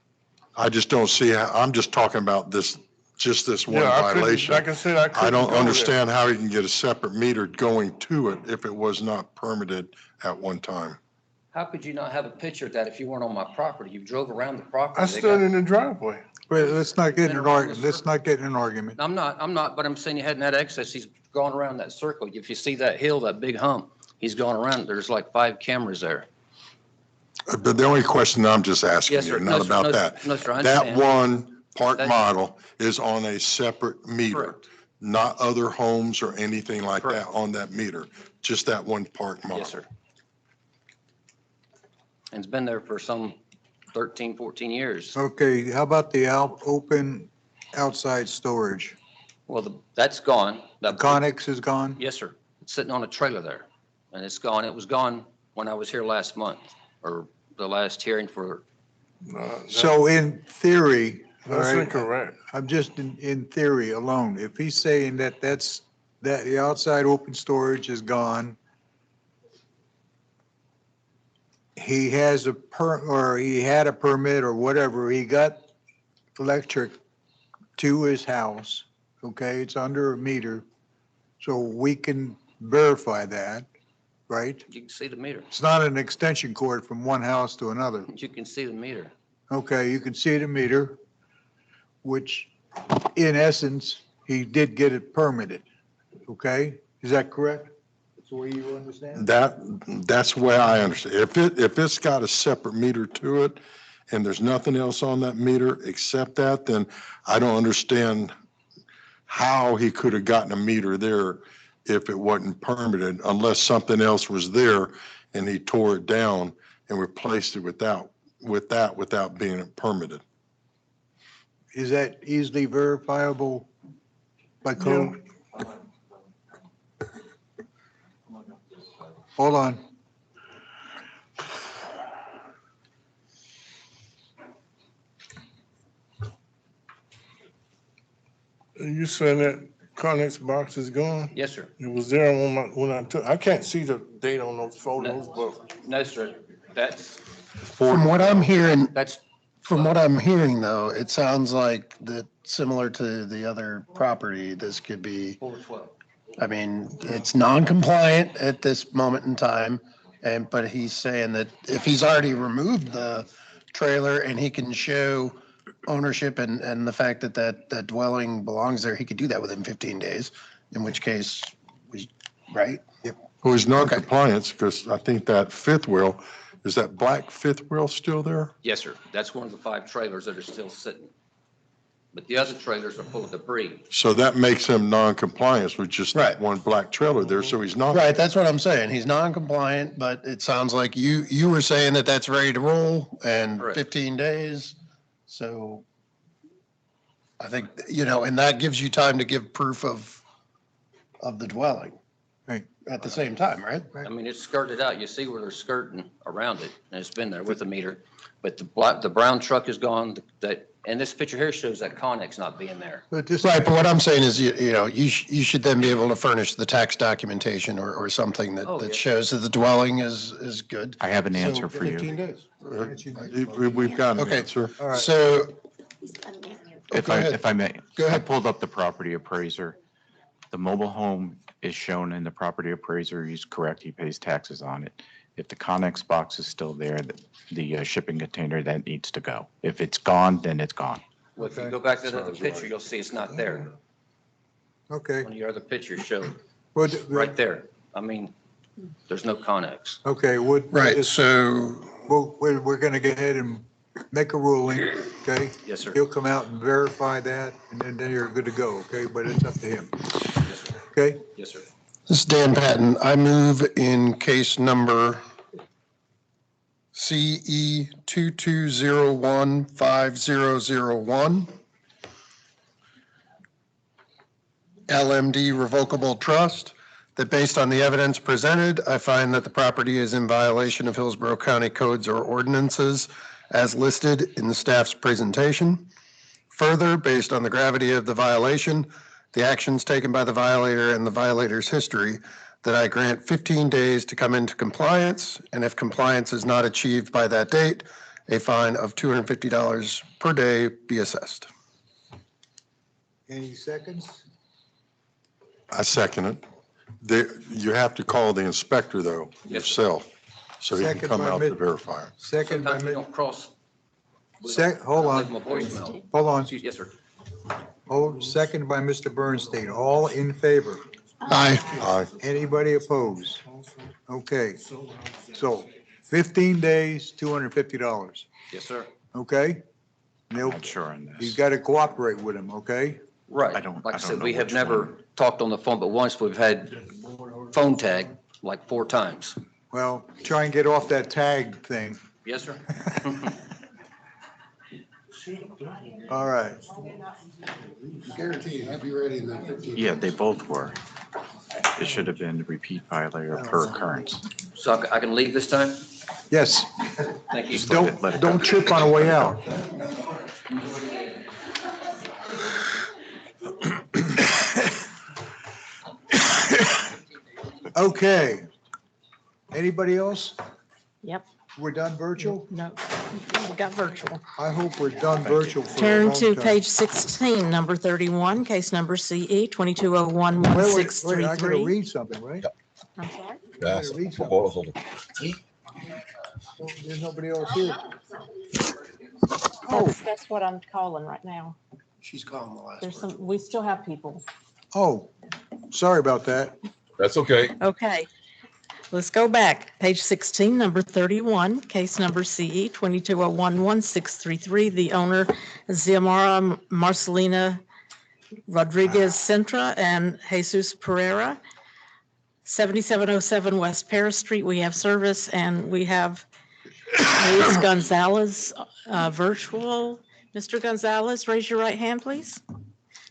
I just don't see how, I'm just talking about this just this one Yeah, I couldn't, violation. like I said, I couldn't. I don't go there. understand how he can get a separate meter going to it if it was not permitted at one time. How could you not have a picture of that if you weren't on my property? You drove around the property. I They stood got- in the driveway. Wait, let's not get in an argument. Let's not get in an argument. I'm not, but I'm saying you hadn't had access. He's gone around that circle. If you see that hill, that big hump, he's gone around. There's like 5 cameras there. But the only question I'm just asking Yes, you, sir. not No, sir. about No, that. no, sir. I That understand. one park That- model is on a separate meter, Correct. not other homes or anything like that Correct. on that meter, just that one park model. Yes, sir. And it's been there for some 13, 14 years. Okay, how about the open outside storage? Well, that's gone. The Conex is gone? Yes, sir. It's sitting on a trailer there, and it's gone. It was gone when I was here last month, or the last hearing for, So in theory, all That's right, incorrect. I'm just in theory alone, if he's saying that that the outside open storage is gone, he has he had a permit or whatever, he got electric to his house, okay, it's under a meter, so we can verify that, right? you can see the meter. It's not an extension cord from one house to another. You can see the meter. Okay, you can see the meter, which in essence, he did get it permitted, okay? Is that correct? That's the way you understand? That's the way I understand. If it's got a separate meter to it and there's nothing else on that meter except that, then I don't understand how he could have gotten a meter there if it wasn't permitted, unless something else was there and he tore it down and replaced it without being permitted. Is that easily verifiable by code? Hold on. You saying that Connex box is gone? Yes, sir. It was there when I took, I can't see the date on those photos, but No, sir. That's, From what I'm hearing, that's, from what I'm hearing though, it sounds like that similar to the other property, this could be, 412. I mean, it's non-compliant at this moment in time. But he's saying that if he's already removed the trailer and he can show ownership and the fact that that dwelling belongs there, he could do that within 15 days, in which case, right? Well, he's non-compliance because I think that fifth wheel, is that black fifth wheel still there? Yes, sir. That's one of the 5 trailers that are still sitting. But the other trailers are full of debris. So that makes him non-compliance with just that Right. one black trailer there, so he's not. Right, that's what I'm saying. He's non-compliant, but it sounds like you were saying that that's ready to roll and Correct. 15 days. So I think, and that gives you time to give proof of the dwelling. Right. At the same time, right? I mean, it's skirted out. You see where they're skirting around it, and it's been there with the meter. But the brown truck is gone, and this picture here shows that Connex not being there. But this, Right, but what I'm saying is, you should then be able to furnish the tax documentation or something that Oh, yeah. shows that the dwelling is good. I have an answer So for 15 you. days. We've got an Okay. answer. all right. So, If go I, ahead. if I may. Go ahead. I pulled up the property appraiser. The mobile home is shown in the property appraiser. He's correct. He pays taxes on it. If the Connex box is still there, the shipping container, that needs to go. If it's gone, then it's gone. Well, if you go back to the other picture, you'll see it's not there. Okay. One of your other pictures showed, Well, right there. I mean, there's no Connex. Okay, right, so, we're going to go ahead and make a ruling, okay? Yes, sir. He'll come out and verify that, and then you're good to go, okay? But it's up to him. Okay? Yes, sir. this is Dan Patton. I move in case number CE 22015001. LMD Revocable Trust, that based on the evidence presented, I find that the property is in violation of Hillsborough County codes or ordinances as listed in the staff's presentation. Further, based on the gravity of the violation, the actions taken by the violator and the violator's history, that I grant 15 days to come into compliance, and if compliance is not achieved by that date, a fine of $250 per day be assessed. Any seconds? I second it. You have to call the inspector though, Yes, sir. yourself, so he can Second come by out mid- to verify it. Second by, Sometimes we don't cross. hold Leave them on, a voicemail. hold on. Excuse, yes, sir. Hold, second by Mr. Bernstein. All in favor? Aye. Aye. Anybody opposed? Okay, so 15 days, $250, Yes, sir. okay? I'm They'll- not sure on You this. got to cooperate with them, okay? Right. I don't- Like I I don't said, know we have which never one. talked on the phone, but once we've had phone tag like 4 times. Well, try and get off that tag thing. Yes, sir. All right. Guaranteed, he'll be ready in the 15. Yeah, they both were. It should have been repeat violator per occurrence. So I can leave this time? Yes, Thank you. don't trip on the way out. Okay. Anybody else? Yep, We're done virtual? no, we got virtual. I hope we're done virtual for a Turn long to time. page 16, number 31, case number CE Wait, I gotta 22011633. read something, right? I'm sorry? I gotta read something. There's nobody else here. Oh, That's what I'm calling right now. She's calling the last There's one. some, we still have people. oh, sorry about that. That's okay. Okay, let's go back. Page 16, number 31, case number CE 22011633. The owner, Xiomara Marcelina Rodriguez Centra and Jesus Pereira, 7707 West Paris Street. We have service, and we have Luis Gonzalez virtual. Mr. Gonzalez, raise your right hand, please.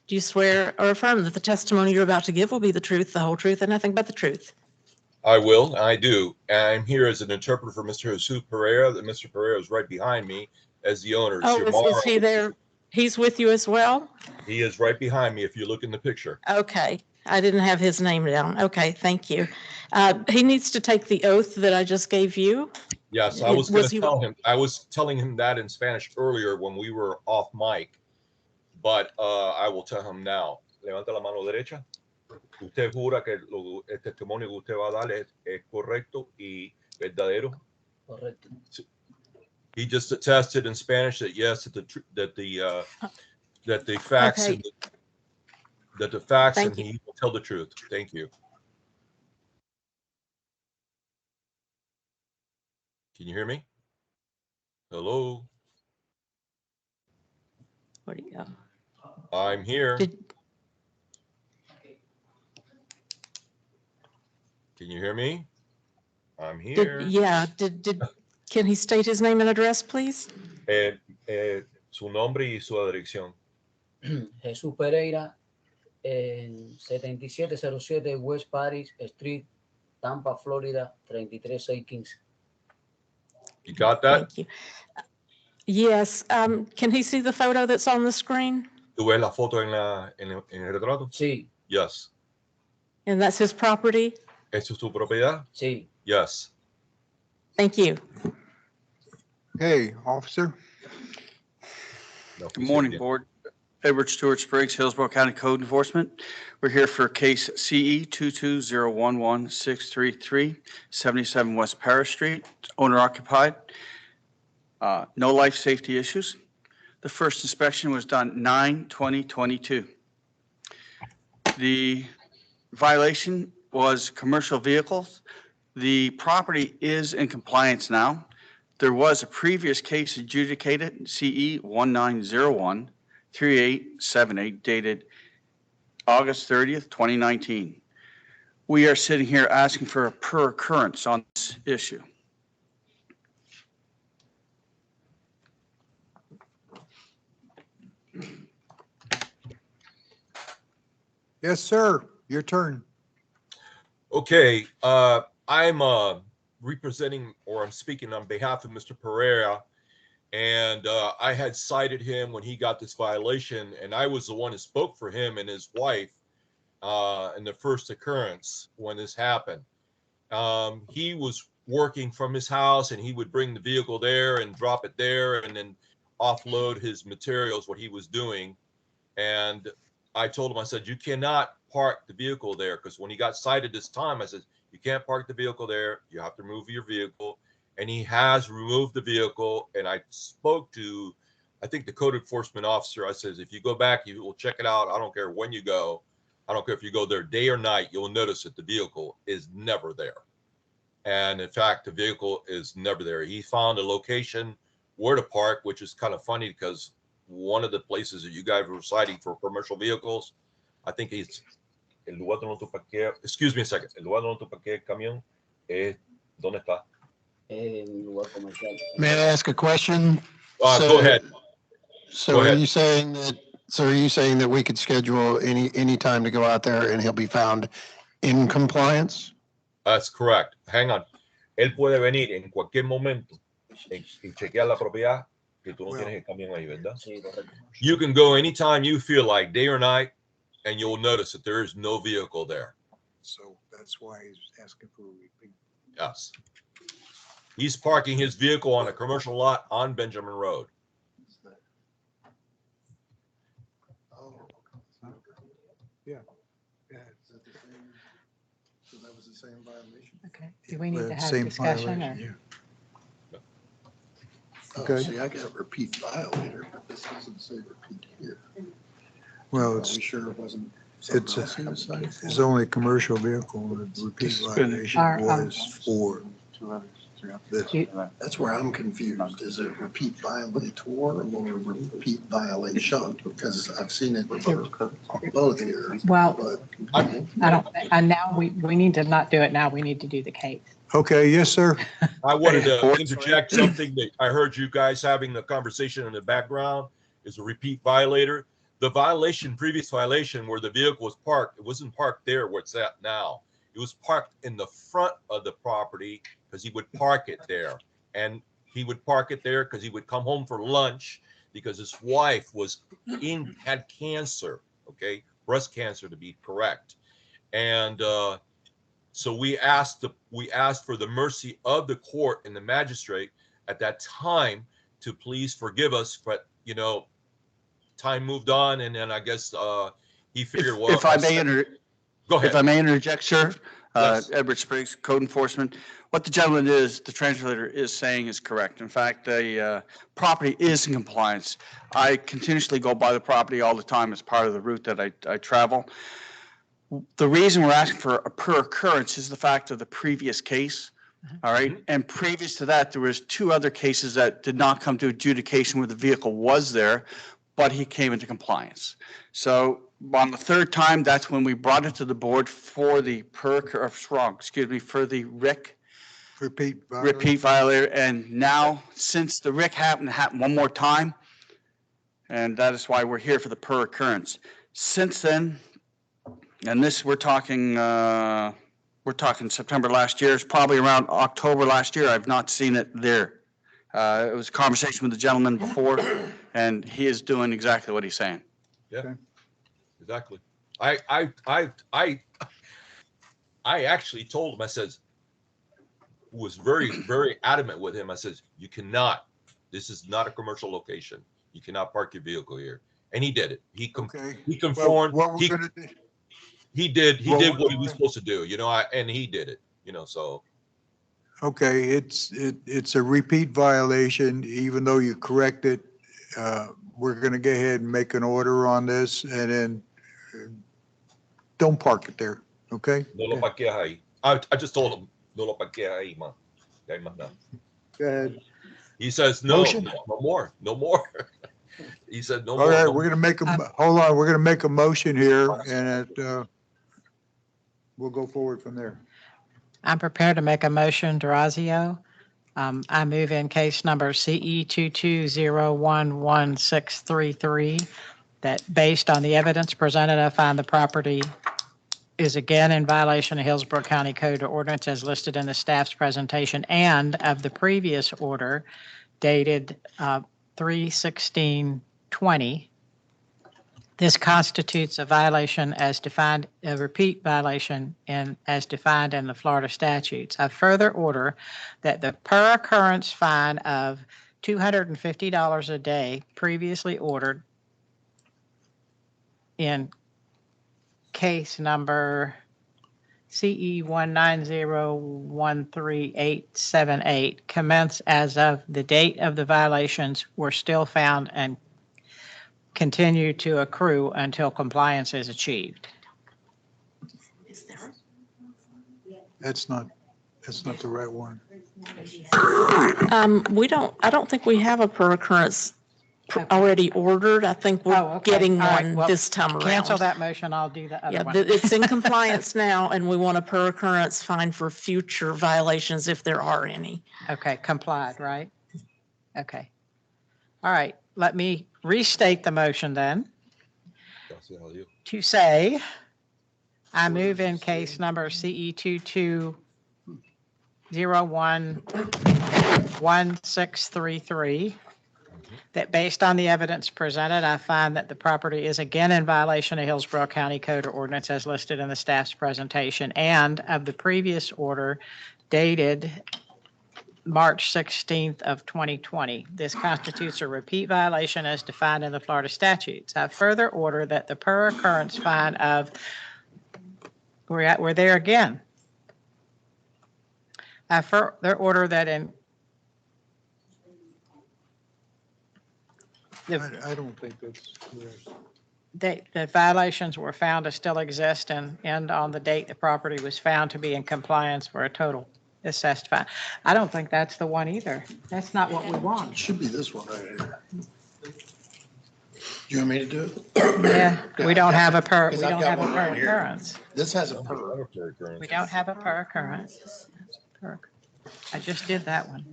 Do you swear or affirm that the testimony you're about to give will be the truth, the whole truth, and nothing but the truth? I will. I do. I'm here as an interpreter for Mr. Jesus Pereira. That Mr. Pereira is right behind me as the owner. Oh, is he there? He's with you as well? He is right behind me if you look in the picture. Okay, I didn't have his name down. Okay, thank you. He needs to take the oath that I just gave you. Yes, I was going Was to he- tell him. I was telling him that in Spanish earlier when we were off mic, but I will tell him now. Levanta la mano derecha. Usted jura que el testimonio que usted va a dar es correcto y verdadero. Correcto. He just attested in Spanish that yes, that the facts Okay. and that the facts Thank and you. he will tell the truth. Thank you. Can you hear me? Hello, Where'd he go? I'm here. Did- Can you hear me? I'm here. Can he state his name and address, please? Su nombre y su dirección. Jesús Pereira, en 7707 West Paris Street, Tampa, Florida, 33615. You got that? Thank you. Yes, can he see the photo that's on the screen? ¿Tú ves la foto en el retrato? Sí, Yes. And that's his property? ¿Eso es tu propiedad? sí. Yes. Thank you. Hey, officer. No, Good morning, Board. Edward Stewart Spriggs, Hillsborough County Code Enforcement. We're here for case CE 22011-633, 77 West Paris Street, owner occupied. No life safety issues. The first inspection was done 9/20/22. The violation was commercial vehicles. The property is in compliance now. There was a previous case adjudicated, CE 1901-3878, dated August 30th, 2019. We are sitting here asking for a per occurrence on this issue. Yes, sir. Your turn. Okay. I'm representing, or I'm speaking on behalf of Mr. Pereira, and I had cited him when he got this violation, and I was the one who spoke for him and his wife in the first occurrence when this happened. He was working from his house, and he would bring the vehicle there and drop it there and then offload his materials, what he was doing. And I told him, I said, you cannot park the vehicle there, because when he got cited this time, I said, you can't park the vehicle there. You have to remove your vehicle. And he has removed the vehicle. And I spoke to, I think, the code enforcement officer. I says, if you go back, you will check it out. I don't care when you go. I don't care if you go there day or night, you'll notice that the vehicle is never there. And in fact, the vehicle is never there. He found a location where to park, which is kind of funny because one of the places that you guys were citing for commercial vehicles, I think it's el lugar donde tu parqueas. Excuse me a second. El lugar donde tu parqueas el camión, ¿dónde está? Lugar comercial. May I ask a question? Go ahead. So Go are ahead. you saying that, we could schedule any time to go out there and he'll be found in compliance? That's correct. Hang on. Él puede venir en cualquier momento y chequear la propiedad que tú no tienes el camión ahí, ¿verdad? Sí, correcto. You can go anytime you feel like, day or night, and you'll notice that there is no vehicle there. So that's why he's asking for a repeat. Yes. He's parking his vehicle on a commercial lot on Benjamin Road. Yeah. So that was the same violation? Okay. Do we need to have Same discussion or? violation, yeah. Oh, Okay. see, I got repeat violator, but this doesn't say repeat here. Well, Are it's, we sure it wasn't it's, something else he was cited for? it's only a commercial vehicle. The repeat violation was for this. That's where I'm confused. Is it repeat violator or repeat violation? Because I've seen it for both here. Well, But I don't, and now we need to not do it now. We need to do the case. Okay, yes, sir. I wanted to interject something that I heard you guys having the conversation in the background is a repeat violator. The violation, previous violation where the vehicle was parked, it wasn't parked there where it's at now. It was parked in the front of the property because he would park it there. And he would park it there because he would come home for lunch because his wife had cancer, okay? Breast cancer to be correct. And so we asked for the mercy of the court and the magistrate at that time to please forgive us, but time moved on, and then I guess he figured, well, If I may go ahead. If I may interject, sir, Yes. Edward Spriggs, Code Enforcement. What the gentleman the translator is saying is correct. In fact, the property is in compliance. I continuously go by the property all the time as part of the route that I travel. The reason we're asking for a per occurrence is the fact of the previous case. All right. And previous to that, there was 2 other cases that did not come to adjudication where the vehicle was there, but he came into compliance. So on the 3rd time, that's when we brought it to the board for the for the RIC, repeat violator. And now, since the RIC happened one more time, and that is why we're here for the per occurrence. Since then, and this we're talking September last year. It's probably around October last year. I've not seen it there. It was a conversation with the gentleman before, and he is doing exactly what he's saying. Yeah, exactly. I actually told him, I says, was very, very adamant with him. I says, you cannot, this is not a commercial location. You cannot park your vehicle here. And he did it. He conformed. Well, what we're gonna do. He did what he was supposed to do, and he did it, so. Okay, it's a repeat violation, even though you correct it. We're gonna go ahead and make an order on this and then don't park it there, okay? No lo parqueas ahí. I just told him, no lo parqueas ahí, man. Ya hay más nada. Go ahead. He says, no more. He said, no more. All right, no we're more. gonna make hold on, we're gonna make a motion here and we'll go forward from there. I'm prepared to make a motion, Durazio. I move in case number CE 22011633 that based on the evidence presented, I find the property is again in violation of Hillsborough County Code or Ordinance as listed in the staff's presentation and of the previous order dated 3/16/20. This constitutes a violation as defined, a repeat violation as defined in the Florida statutes. I further order that the per occurrence fine of $250 a day previously ordered in case number CE 190138878 commence as of the date of the violations were still found and continue to accrue until compliance is achieved. That's not the right one. I don't think we have a per occurrence already ordered. I think Oh, we're okay. getting All right. one Well, this time around. Cancel that motion. I'll do the Yeah, other one. it's in compliance now, and we want a per occurrence fine for future violations if there are any. Okay, complied, right? Okay. All right, let me restate the motion then to say, I move in case number CE 22011633 that based on the evidence presented, I find that the property is again in violation of Hillsborough County Code or ordinance as listed in the staff's presentation and of the previous order dated March 16th of 2020. This constitutes a repeat violation as defined in the Florida statutes. I further order that the per occurrence fine of, we're there again. I further order that in I don't think that's correct. the violations were found to still exist and end on the date the property was found to be in compliance for a total assessed fine. I don't think that's the one either. That's not what we want. It should be this one right here. You want me to do it? Yeah, we don't have a per, we Because I've don't got have a one per right here. occurrence. This has a per. We don't have a per occurrence. I just did that one.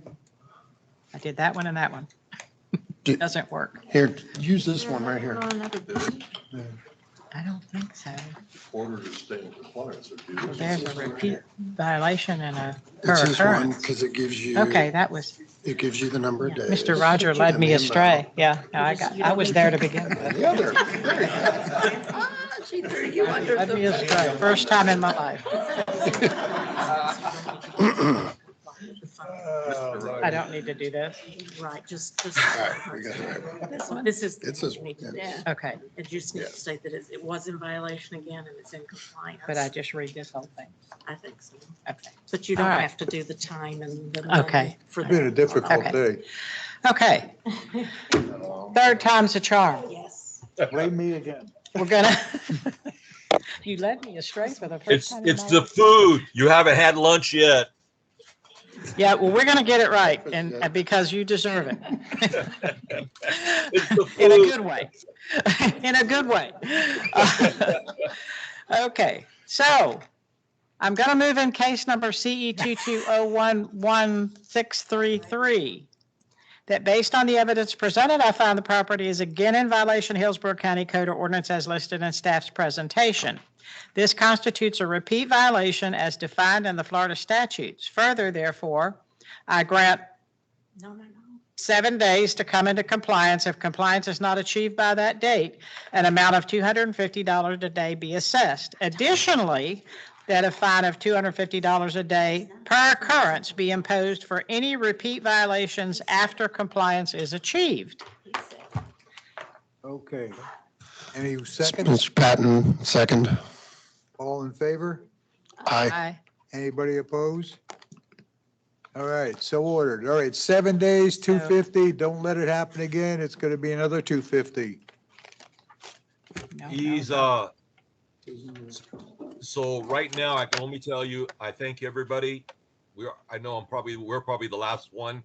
I did that one and that one. Doesn't work. Here, use this one right here. I don't think so. Order to stay in compliance. Well, there's a repeat violation and a per It's this one occurrence. because it gives you. Okay, that was, It gives you the number of days. Mr. Roger led me astray. Yeah, no, I was there to begin with. The other. She threw you under Led me astray, first time in my life. I don't need to do this. Right, just. All right, we got the right one. This is. It's this, Yeah. Okay, It just needs to state that it was in violation again and it's in compliance. but I just read this whole thing. I think so. Okay. But you don't All right. have to do the time and the. Okay. For It's been a difficult Okay. day. Okay. Third time's a charm. Yes. Blame me again. We're gonna, you led me astray for the first time. in It's my the life. food. You haven't had lunch yet. Yeah, well, we're gonna get it right and because you deserve it. It's the In a food. good way. In a good way. Okay, so I'm gonna move in case number CE 22011633 that based on the evidence presented, I find the property is again in violation of Hillsborough County Code or ordinance as listed in staff's presentation. This constitutes a repeat violation as defined in the Florida statutes. Further, therefore, I grant No. 7 days to come into compliance. If compliance is not achieved by that date, an amount of $250 a day be assessed. Additionally, that a fine of $250 a day per occurrence be imposed for any repeat violations after compliance is achieved. Okay. Any seconds? Mr. Patton, second. All in favor? Aye. Aye. Anybody opposed? All right, so ordered. All right, 7 days, 250. Don't let it happen again. It's going to be another 250. No, He's, no. so right now, I can only tell you, I thank everybody. I know we're probably the last one.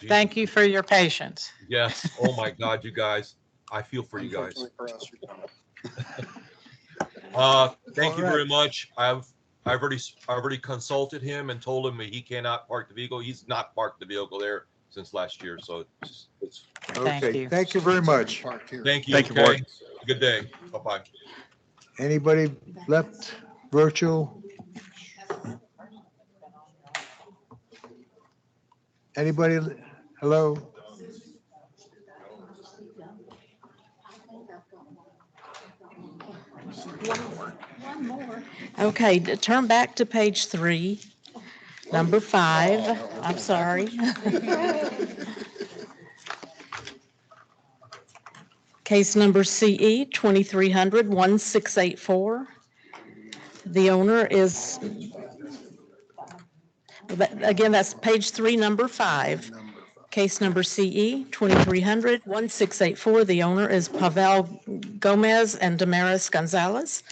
Thank you for your patience. Yes. Oh my God, you guys. I feel for you guys. Thank you very much. I've already consulted him and told him that he cannot park the vehicle. He's not parked the vehicle there since last year, so it's. Thank Okay, you. thank you very much. Thank you. Thank you, okay? Board. Good day. Bye-bye. Anybody left virtual? Anybody, hello? Okay, turn back to page 3, number 5. I'm sorry. Case number CE 2300-1684. The owner is, again, that's page 3, number 5. Case number CE 2300-1684. The owner is Pavel Gomez and Damaris Gonzalez,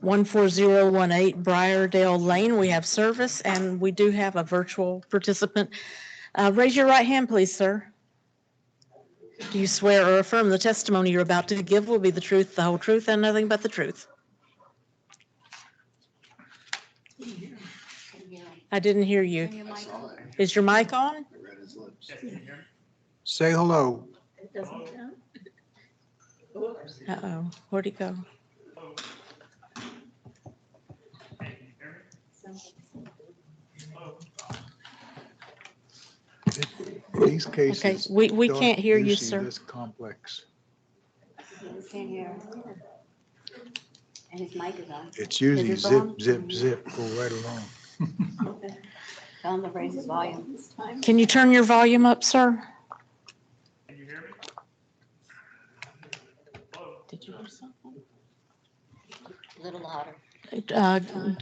14018 Briardale Lane. We have service, and we do have a virtual participant. Raise your right hand, please, sir. Do you swear or affirm the testimony you're about to give will be the truth, the whole truth, and nothing but the truth? I didn't hear you. Is your mic on? Say hello. Uh-oh, where'd he go? These cases. we don't can't hear you, usually sir. This complex. Can't hear. And his mic is on. It's usually Is it zip, on? zip, zip, go right along. Tell him to raise his volume this time. Can you turn your volume up, sir? Can you hear me? Did you hear something? A little louder.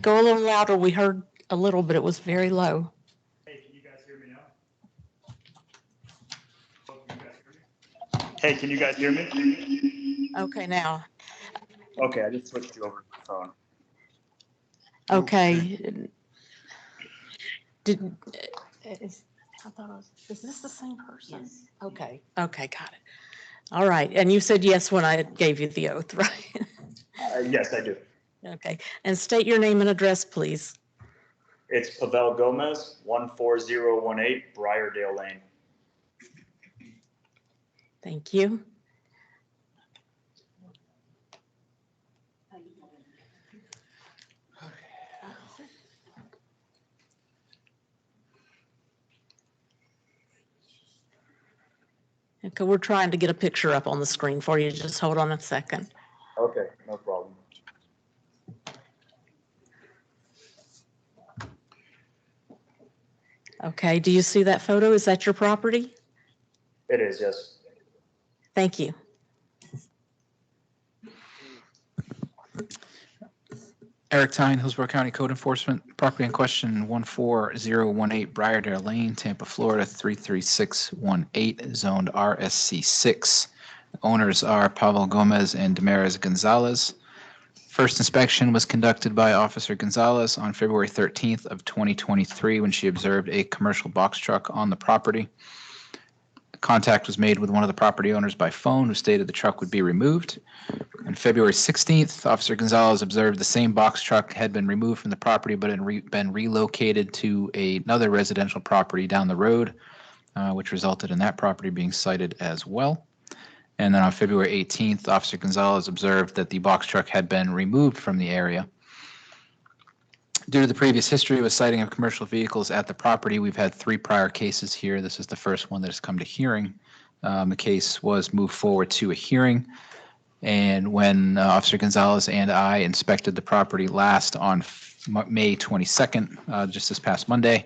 Go a little louder. We heard a little, but it was very low. Hey, can you guys hear me now? Hey, can you guys hear me? Okay, now. Okay, I just switched you over to the phone. Okay. Is this the same person? Yes. Okay, okay, got it. All right, and you said yes when I gave you the oath, right? Yes, I do. Okay, and state your name and address, please. It's Pavel Gomez, 14018 Briardale Lane. Thank you. Okay, we're trying to get a picture up on the screen for you. Just hold on a second. Okay, no problem. Okay, do you see that photo? Is that your property? It is, yes. Thank you. Eric Tyne, Hillsborough County Code Enforcement. Property in question, 14018 Briardale Lane, Tampa, Florida, 33618, zoned RSC6. Owners are Pavel Gomez and Damaris Gonzalez. First inspection was conducted by Officer Gonzalez on February 13th of 2023 when she observed a commercial box truck on the property. Contact was made with one of the property owners by phone who stated the truck would be removed. On February 16th, Officer Gonzalez observed the same box truck had been removed from the property but had been relocated to another residential property down the road, which resulted in that property being cited as well. And then on February 18th, Officer Gonzalez observed that the box truck had been removed from the area. Due to the previous history with citing of commercial vehicles at the property, we've had 3 prior cases here. This is the first one that has come to hearing. The case was moved forward to a hearing. And when Officer Gonzalez and I inspected the property last on May 22nd, just this past Monday,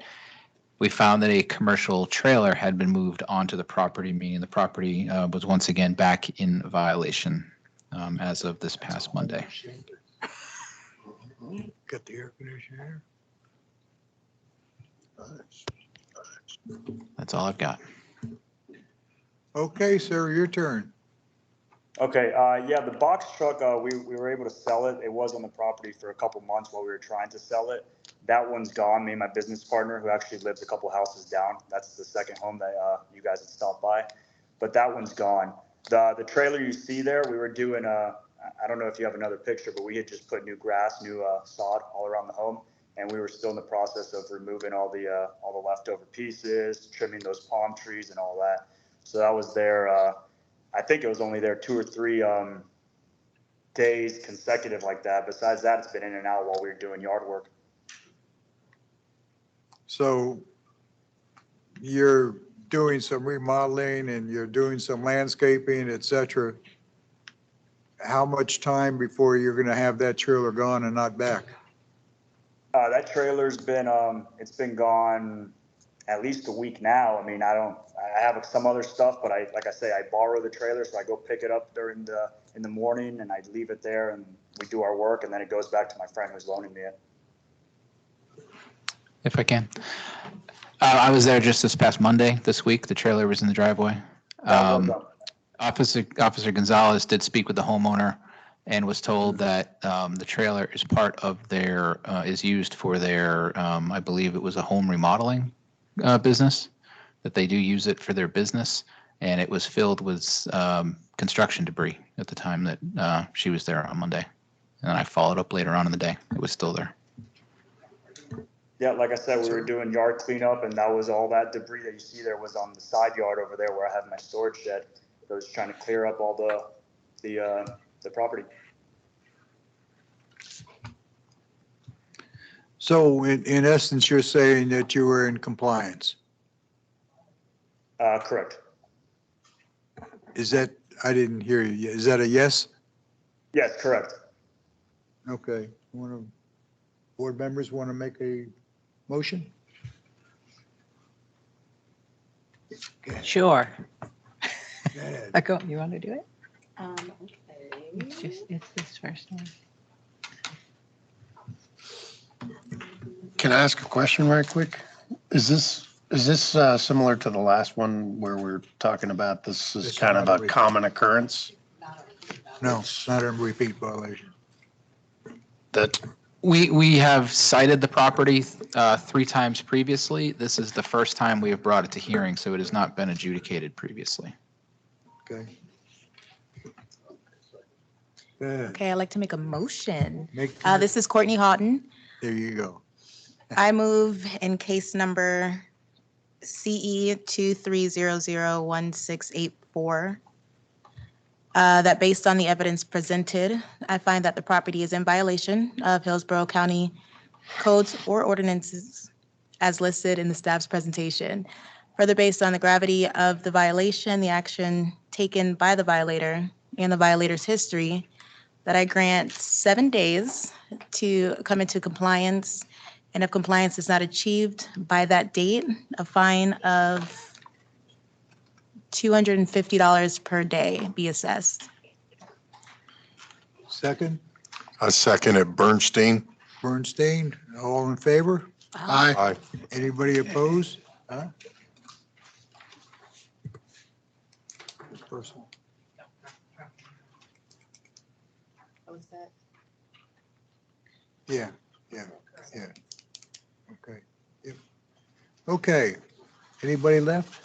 we found that a commercial trailer had been moved onto the property, meaning the property was once again back in violation as of this past Monday. Got the air conditioner That's all I've got. Okay, sir, your turn. Okay, yeah, the box truck, we were able to sell it. It was on the property for a couple months while we were trying to sell it. That one's gone. Me and my business partner, who actually lives a couple houses down, that's the second home that you guys had stopped by. But that one's gone. The trailer you see there, we were doing I don't know if you have another picture, but we had just put new grass, new sod all around the home, and we were still in the process of removing all the leftover pieces, trimming those palm trees and all that. So that was there. I think it was only there 2 or 3 days consecutive like that. Besides that, it's been in and out while we were doing yard work. So you're doing some remodeling and you're doing some landscaping, et cetera. How much time before you're going to have that trailer gone and not back? That trailer's been, it's been gone at least a week now. I mean, I have some other stuff, but like I say, I borrow the trailer, so I go pick it up in the morning and I leave it there and we do our work and then it goes back to my friend who's loaning me it. If I can. I was there just this past Monday, this week. The trailer was in the driveway. Officer Gonzalez did speak with the homeowner and was told that the trailer is part of their, is used for their, I believe it was a home remodeling business, that they do use it for their business. And it was filled with construction debris at the time that she was there on Monday. And I followed up later on in the day. It was still there. Yeah, like I said, we were doing yard cleanup and that was all that debris that you see there was on the side yard over there where I have my storage shed. I was trying to clear up all the property. So in essence, you're saying that you were in compliance? Correct. Is that, I didn't hear you. Is that a yes? Yes, correct. Okay. Board members want to make a motion? Sure. Go ahead. You want to do it? It's this first one. Can I ask a question right quick? Is this similar to the last one where we're talking about this is kind of a common occurrence? No, it's not a repeat violation. That We have cited the property 3 times previously. This is the first time we have brought it to hearing, so it has not been adjudicated previously. Okay. Go ahead. Okay, I'd like to make a motion. Make- This is Courtney Houghton. There you go. I move in case number CE 23001684, that based on the evidence presented, I find that the property is in violation of Hillsborough County codes or ordinances as listed in the staff's presentation. Further, based on the gravity of the violation, the action taken by the violator, and the violator's history, that I grant 7 days to come into compliance. And if compliance is not achieved by that date, a fine of $250 per day be assessed. Second, I second it. Bernstein? Bernstein, all in favor? Aye. Aye. Anybody opposed? Huh? Personal. Yeah. Okay. Yep. Okay. Anybody left?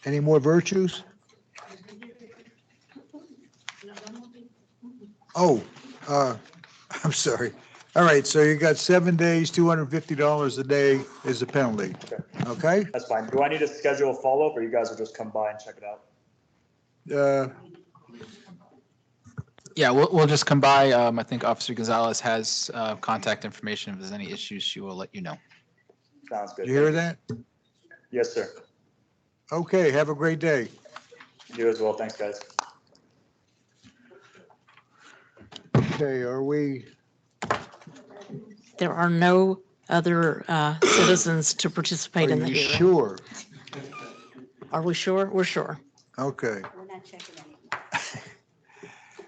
Any more virtues? Oh, I'm sorry. All right, so you got 7 days, $250 a day is the penalty. Okay? That's fine. Do I need to schedule a follow-up or you guys will just come by and check it out? Yeah, we'll just come by. I think Officer Gonzalez has contact information. If there's any issues, she will let you know. Sounds good. You hear that? Yes, sir. Okay, have a great day. You as well. Thanks, guys. Okay, are we, There are no other citizens to participate are in the you hearing. sure? Are we sure? We're sure. Okay.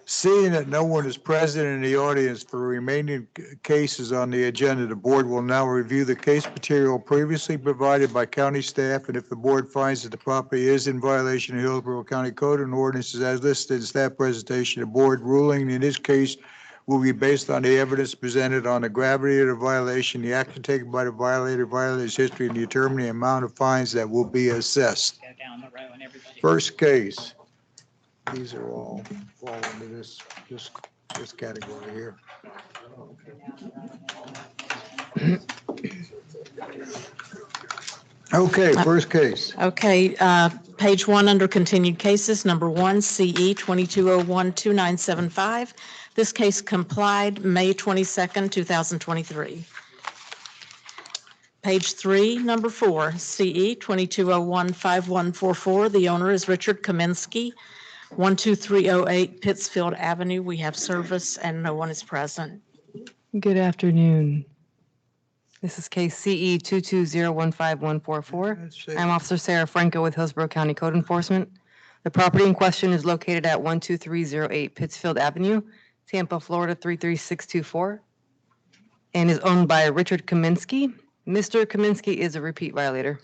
Seeing that no one is present in the audience for remaining cases on the agenda, the board will now review the case material previously provided by county staff, and if the board finds that the property is in violation of Hillsborough County Code and ordinances as listed in staff presentation, the board ruling in this case will be based on the evidence presented on the gravity of the violation, the action taken by the violator, violator's history, and determining the amount of fines that will be assessed. First case. These are all fall into this category here. Okay, first case. Okay, page 1 under continued cases, number 1, CE 22012975. This case complied May 22nd, 2023. Page 3, number 4, CE 22015144. The owner is Richard Kaminsky, 12308 Pittsfield Avenue. We have service and no one is present. Good afternoon. This is case CE 220151444. I'm Officer Sarah Franco with Hillsborough County Code Enforcement. The property in question is located at 12308 Pittsfield Avenue, Tampa, Florida 33624, and is owned by Richard Kaminsky. Mr. Kaminsky is a repeat violator.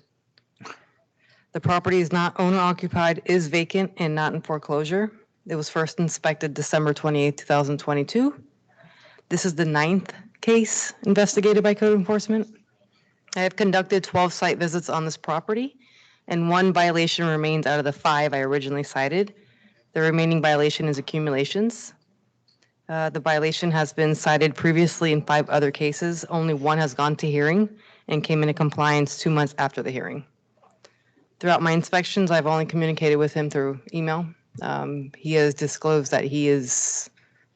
The property is not owner occupied, is vacant, and not in foreclosure. It was first inspected December 28, 2022. This is the 9th case investigated by code enforcement. I have conducted 12 site visits on this property, and 1 violation remains out of the 5 I originally cited. The remaining violation is accumulations. The violation has been cited previously in 5 other cases. Only 1 has gone to hearing and came into compliance 2 months after the hearing. Throughout my inspections, I've only communicated with him through email. He has disclosed that he is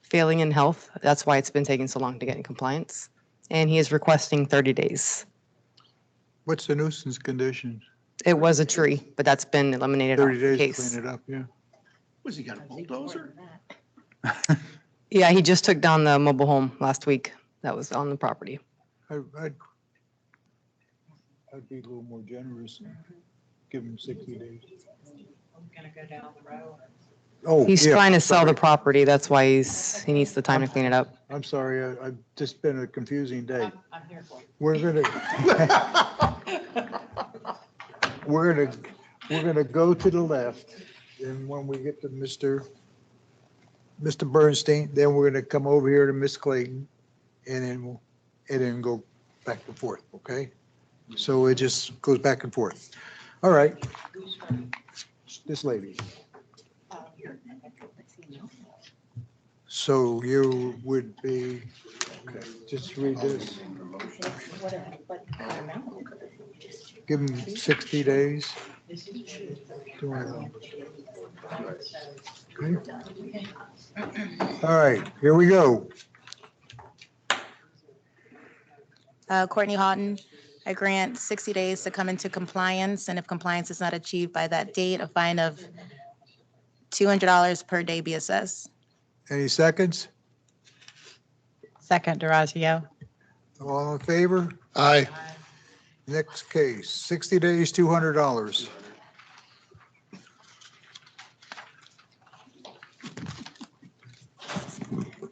failing in health. That's why it's been taking so long to get in compliance. And he is requesting 30 days. What's the nuisance condition? It was a tree, but that's been eliminated off 30 the days to case. clean it up, yeah. Was he got a bulldozer? Yeah, he just took down the mobile home last week that was on the property. I'd be a little more generous and give him 60 days. Gonna go down the road. Oh, He's yeah, trying to sell the sorry. property. That's why he needs the time to clean it up. I'm sorry, I've just been a confusing day. I'm here for it. We're gonna, we're gonna go to the left, and when we get to Mr. Bernstein, then we're gonna come over here to Miss Clayton, and then go back and forth, okay? So it just goes back and forth. All right. This lady. So you would be, okay, just read this. Give them 60 days. Okay. All right, here we go. Courtney Houghton, I grant 60 days to come into compliance, and if compliance is not achieved by that date, a fine of $200 per day be assessed. Any seconds? Second, Durazio. All in favor? Aye. Next case, 60 days, $200.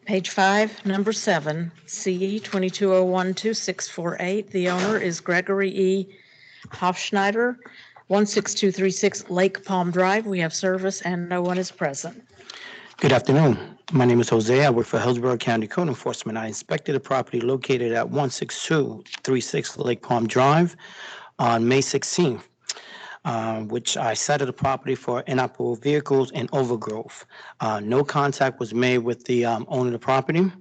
Page 5, number 7, CE 22012648. The owner is Gregory E. Hofschneider, 16236 Lake Palm Drive. We have service and no one is present. Good afternoon. My name is Jose. I work for Hillsborough County Code Enforcement. I inspected a property located at 16236 Lake Palm Drive on May 16th, which I cited the property for inoperable vehicles and overgrowth. No contact was made with the owner of the property.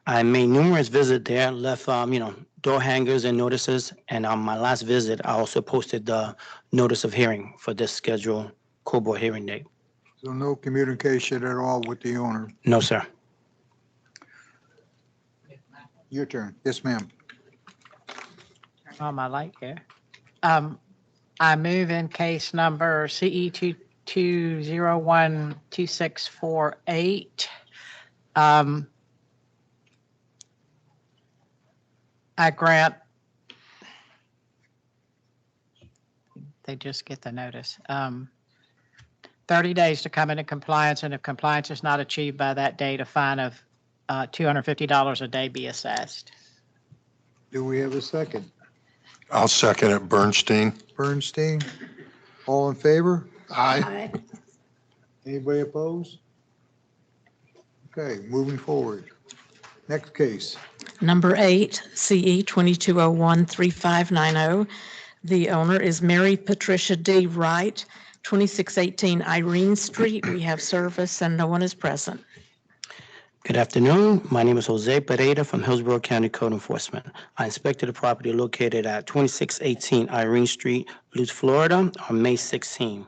I made numerous visits there, left, door hangers and notices. And on my last visit, I also posted the notice of hearing for this scheduled court board hearing date. So no communication at all with the owner. No, sir. Your turn. Yes, ma'am. Turn on my light here. I move in case number CE 22012648. I grant, they just get the notice. 30 days to come into compliance, and if compliance is not achieved by that date, a fine of $250 a day be assessed. Do we have a second? I'll second it. Bernstein. Bernstein, all in favor? Aye. Anybody opposed? Okay, moving forward. Next case. Number 8, CE 22013590. The owner is Mary Patricia D. Wright, 2618 Irene Street. We have service and no one is present. Good afternoon. My name is Jose Pereira from Hillsborough County Code Enforcement. I inspected a property located at 2618 Irene Street, Lutz, Florida on May 16.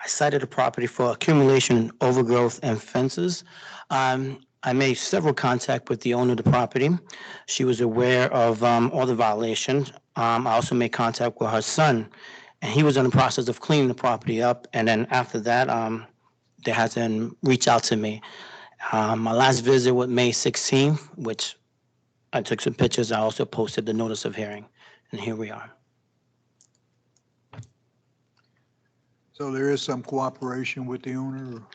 I cited the property for accumulation, overgrowth, and fences. I made several contacts with the owner of the property. She was aware of all the violations. I also made contact with her son, and he was in the process of cleaning the property up. And then after that, they had to reach out to me. My last visit was May 16th, which I took some pictures. I also posted the notice of hearing, and here we are. So there is some cooperation with the owner? Or-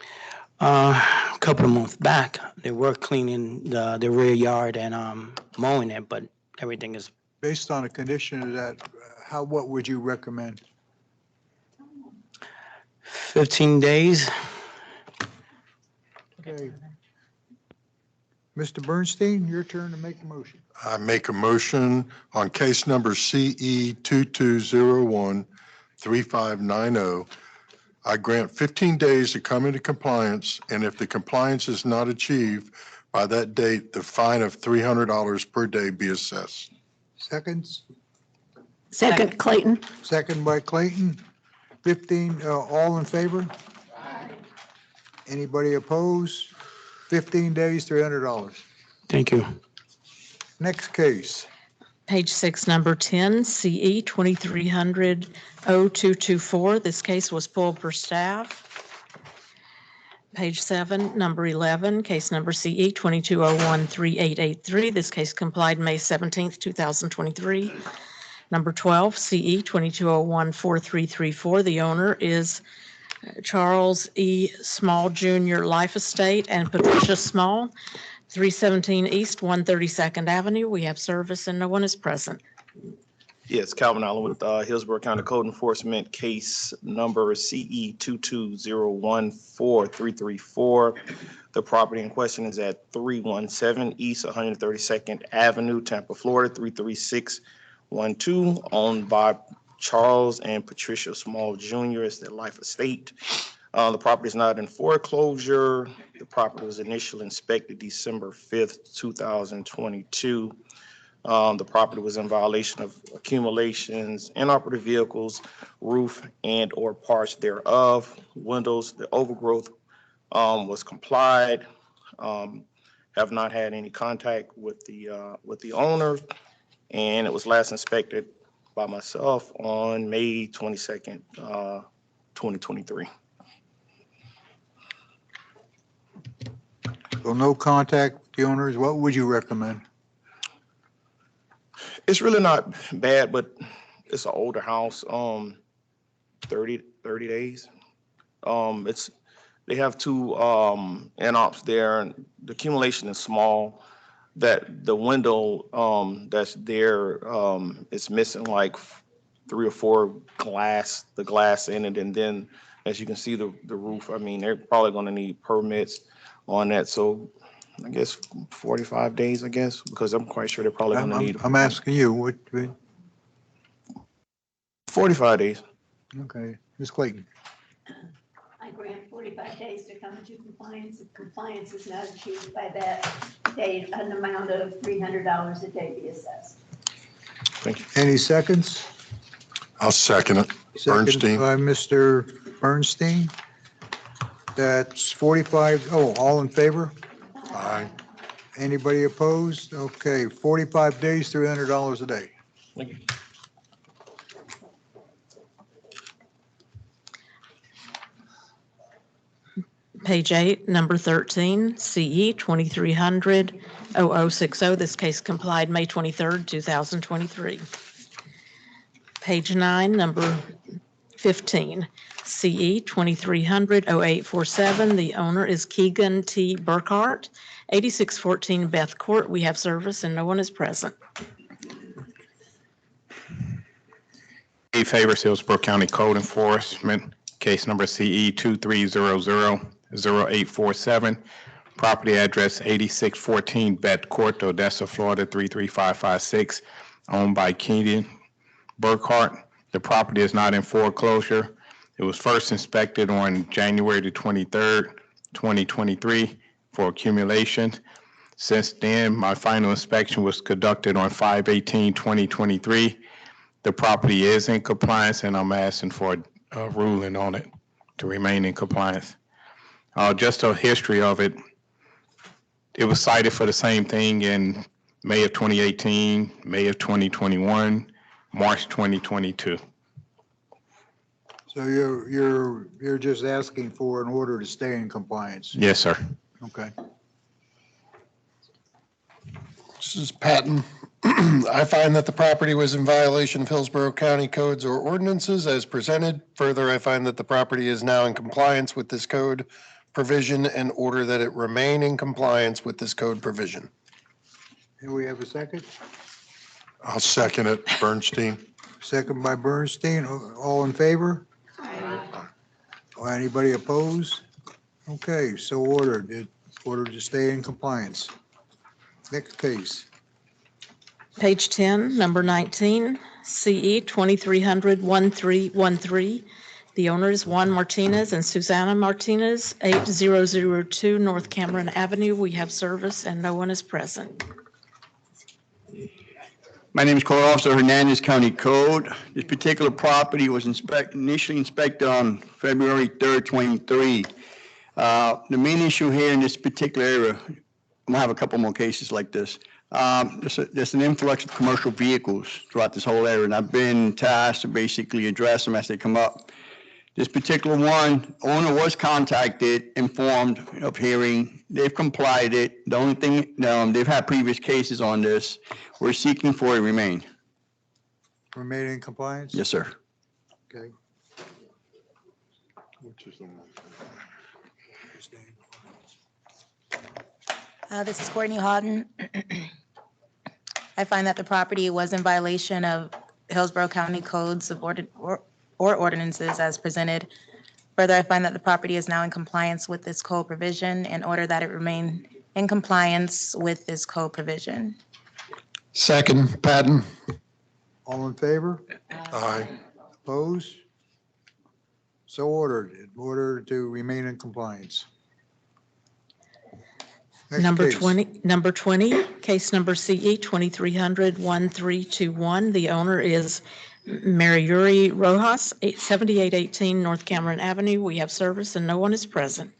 A couple of months back, they were cleaning the rear yard and mowing it, but everything is Based on the condition of that, what would you recommend? 15 days. Okay. Mr. Bernstein, your turn to make the motion. I make a motion on case number CE 2201-3590. I grant 15 days to come into compliance, and if the compliance is not achieved by that date, the fine of $300 per day be assessed. Seconds? Second, Clayton. Second by Clayton. 15, all in favor? Anybody opposed? 15 days, $300. Thank you. Next case. Page 6, number 10, CE 2300-0224. This case was pulled per staff. Page 7, number 11, case number CE 2201-3883. This case complied May 17th, 2023. Number 12, CE 2201-4334. The owner is Charles E. Small Jr. Life Estate and Patricia Small, 317 East 132nd Avenue. We have service and no one is present. Yes, Calvin Allen with Hillsborough County Code Enforcement, case number CE 22014334. The property in question is at 317 East 132nd Avenue, Tampa, Florida, 33612, owned by Charles and Patricia Small Jr. It's their life estate. The property is not in foreclosure. The property was initially inspected December 5th, 2022. The property was in violation of accumulations, inoperative vehicles, roof and or parts thereof, windows, the overgrowth was complied. Have not had any contact with the owner, and it was last inspected by myself on May 22nd, 2023. So no contact with the owners. What would you recommend? It's really not bad, but it's an older house, 30 days. They have two in-ops there, and the accumulation is small. That the window that's there is missing like 3 or 4 glass in it, and then as you can see the roof. I mean, they're probably going to need permits on that. So I guess 45 days, I guess, because I'm quite sure they're probably going to need. I'm asking you, what? 45 days. Okay, Ms. Clayton. I grant 45 days to come into compliance. If compliance is not achieved by that date, an amount of $300 a day be assessed. Thank you. Any seconds? I'll second it. Bernstein. Second by Mr. Bernstein. That's 45, all in favor? Aye. Anybody opposed? Okay, 45 days, $300 a day. Thank you. Page 8, number 13, CE 2300-0060. This case complied May 23rd, 2023. Page 9, number 15, CE 2300-0847. The owner is Keegan T. Burkhart, 8614 Beth Court. We have service and no one is present. Favors Hillsborough County Code Enforcement, case number CE 2300-0847. Property address 8614 Beth Court, Odessa, Florida 33556, owned by Keegan Burkhart. The property is not in foreclosure. It was first inspected on January the 23rd, 2023 for accumulation. Since then, my final inspection was conducted on 5/18/2023. The property is in compliance, and I'm asking for a ruling on it to remain in compliance. Just a history of it. It was cited for the same thing in May of 2018, May of 2021, March 2022. So you're just asking for an order to stay in compliance? Yes, sir. Okay. This is Patton. I find that the property was in violation of Hillsborough County codes or ordinances as presented. Further, I find that the property is now in compliance with this code provision and order that it remain in compliance with this code provision. Here we have a second. I'll second it. Bernstein. Second by Bernstein. All in favor? Or anybody opposed? Okay, so ordered. Ordered to stay in compliance. Next case. Page 10, number 19, CE 2300-1313. The owner is Juan Martinez and Susana Martinez, 8002 North Cameron Avenue. We have service and no one is present. My name is Code Officer Hernandez, County Code. This particular property was initially inspected on February 3rd, 23. The main issue here in this particular area, I'm gonna have a couple more cases like this. There's an influx of commercial vehicles throughout this whole area, and I've been tasked to basically address them as they come up. This particular one, owner was contacted, informed of hearing. They've complied it. The only thing, they've had previous cases on this. We're seeking for a remain. Remain in compliance? Yes, sir. Okay. Which is the one? This is Courtney Houghton. I find that the property was in violation of Hillsborough County codes of or ordinances as presented. Further, I find that the property is now in compliance with this code provision and order that it remain in compliance with this code provision. Second, Patton. All in favor? Aye. Opposed? So ordered. In order to remain in compliance. Next Number case. 20, case number CE 2300-1321. The owner is Mariyuri Rojas, 7818 North Cameron Avenue. We have service and no one is present.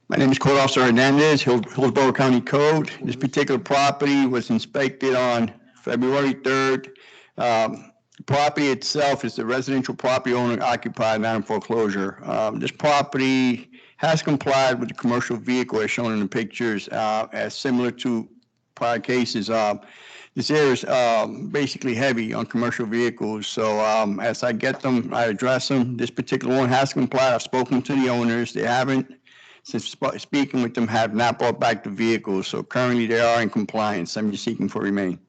My name is Code Officer Hernandez, Hillsborough County Code. This particular property was inspected on February 3rd. The property itself is the residential property owner occupied, not in foreclosure. This property has complied with the commercial vehicle as shown in the pictures, as similar to prior cases. This area is basically heavy on commercial vehicles, so as I get them, I address them. This particular one has complied. I've spoken to the owners. They haven't, since speaking with them, have not brought back the vehicles, so currently they are in compliance. I'm just seeking for remain.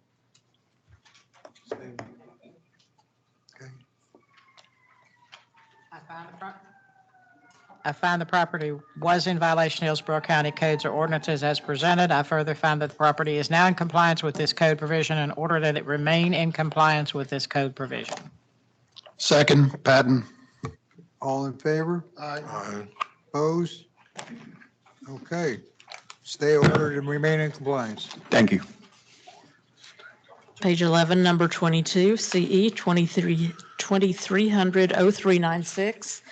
I find the property was in violation of Hillsborough County codes or ordinances as presented. I further find that the property is now in compliance with this code provision and order that it remain in compliance with this code provision. Second, Patton. All in favor? Aye. Opposed? Okay. Stay ordered and remain in compliance. Thank you. Page 11, number 22, CE 2300-0396.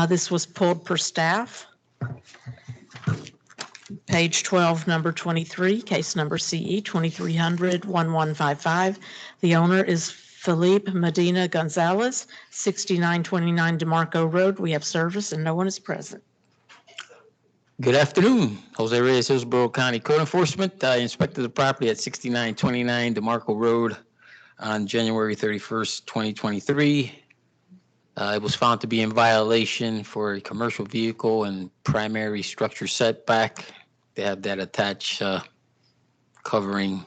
This was pulled per staff. Page 12, number 23, case number CE 2300-1155. The owner is Felipe Medina Gonzalez, 6929 DeMarco Road. We have service and no one is present. Good afternoon. Jose Reyes, Hillsborough County Code Enforcement. I inspected the property at 6929 DeMarco Road on January 31st, 2023. It was found to be in violation for a commercial vehicle and primary structure setback. They have that attached covering.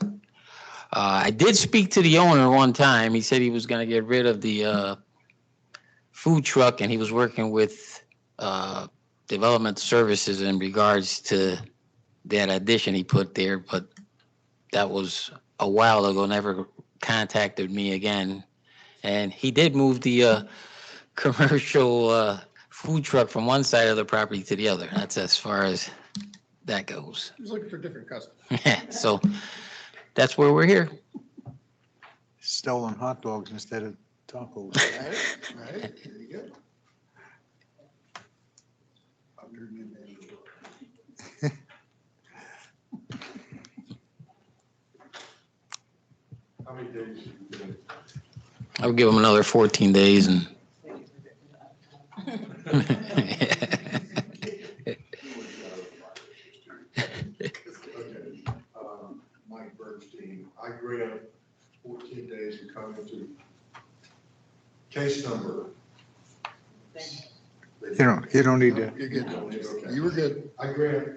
I did speak to the owner one time. He said he was going to get rid of the food truck, and he was working with development services in regards to that addition he put there, but that was a while ago, never contacted me again. And he did move the commercial food truck from one side of the property to the other. That's as far as that goes. He's looking for different customers. So that's where we're here. Stolen hot dogs instead of tacos. Right, right, there you go. How many days? I'll give him another 14 days and My 14 days to come into case number. You don't need to. You're good. You were good. I grant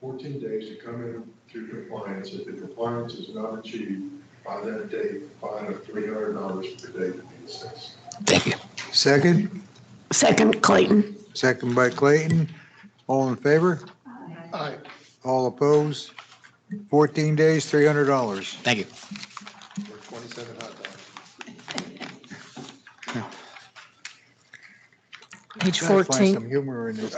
14 days to come into compliance. If the compliance is not achieved by that date, a fine of $300 per day to be assessed. Thank you. Second? Second, Clayton. Second by Clayton. All in favor? Aye. All opposed? 14 days, $300. Thank you. Or 27 hot dogs. Page Gotta find 14. some humor in this.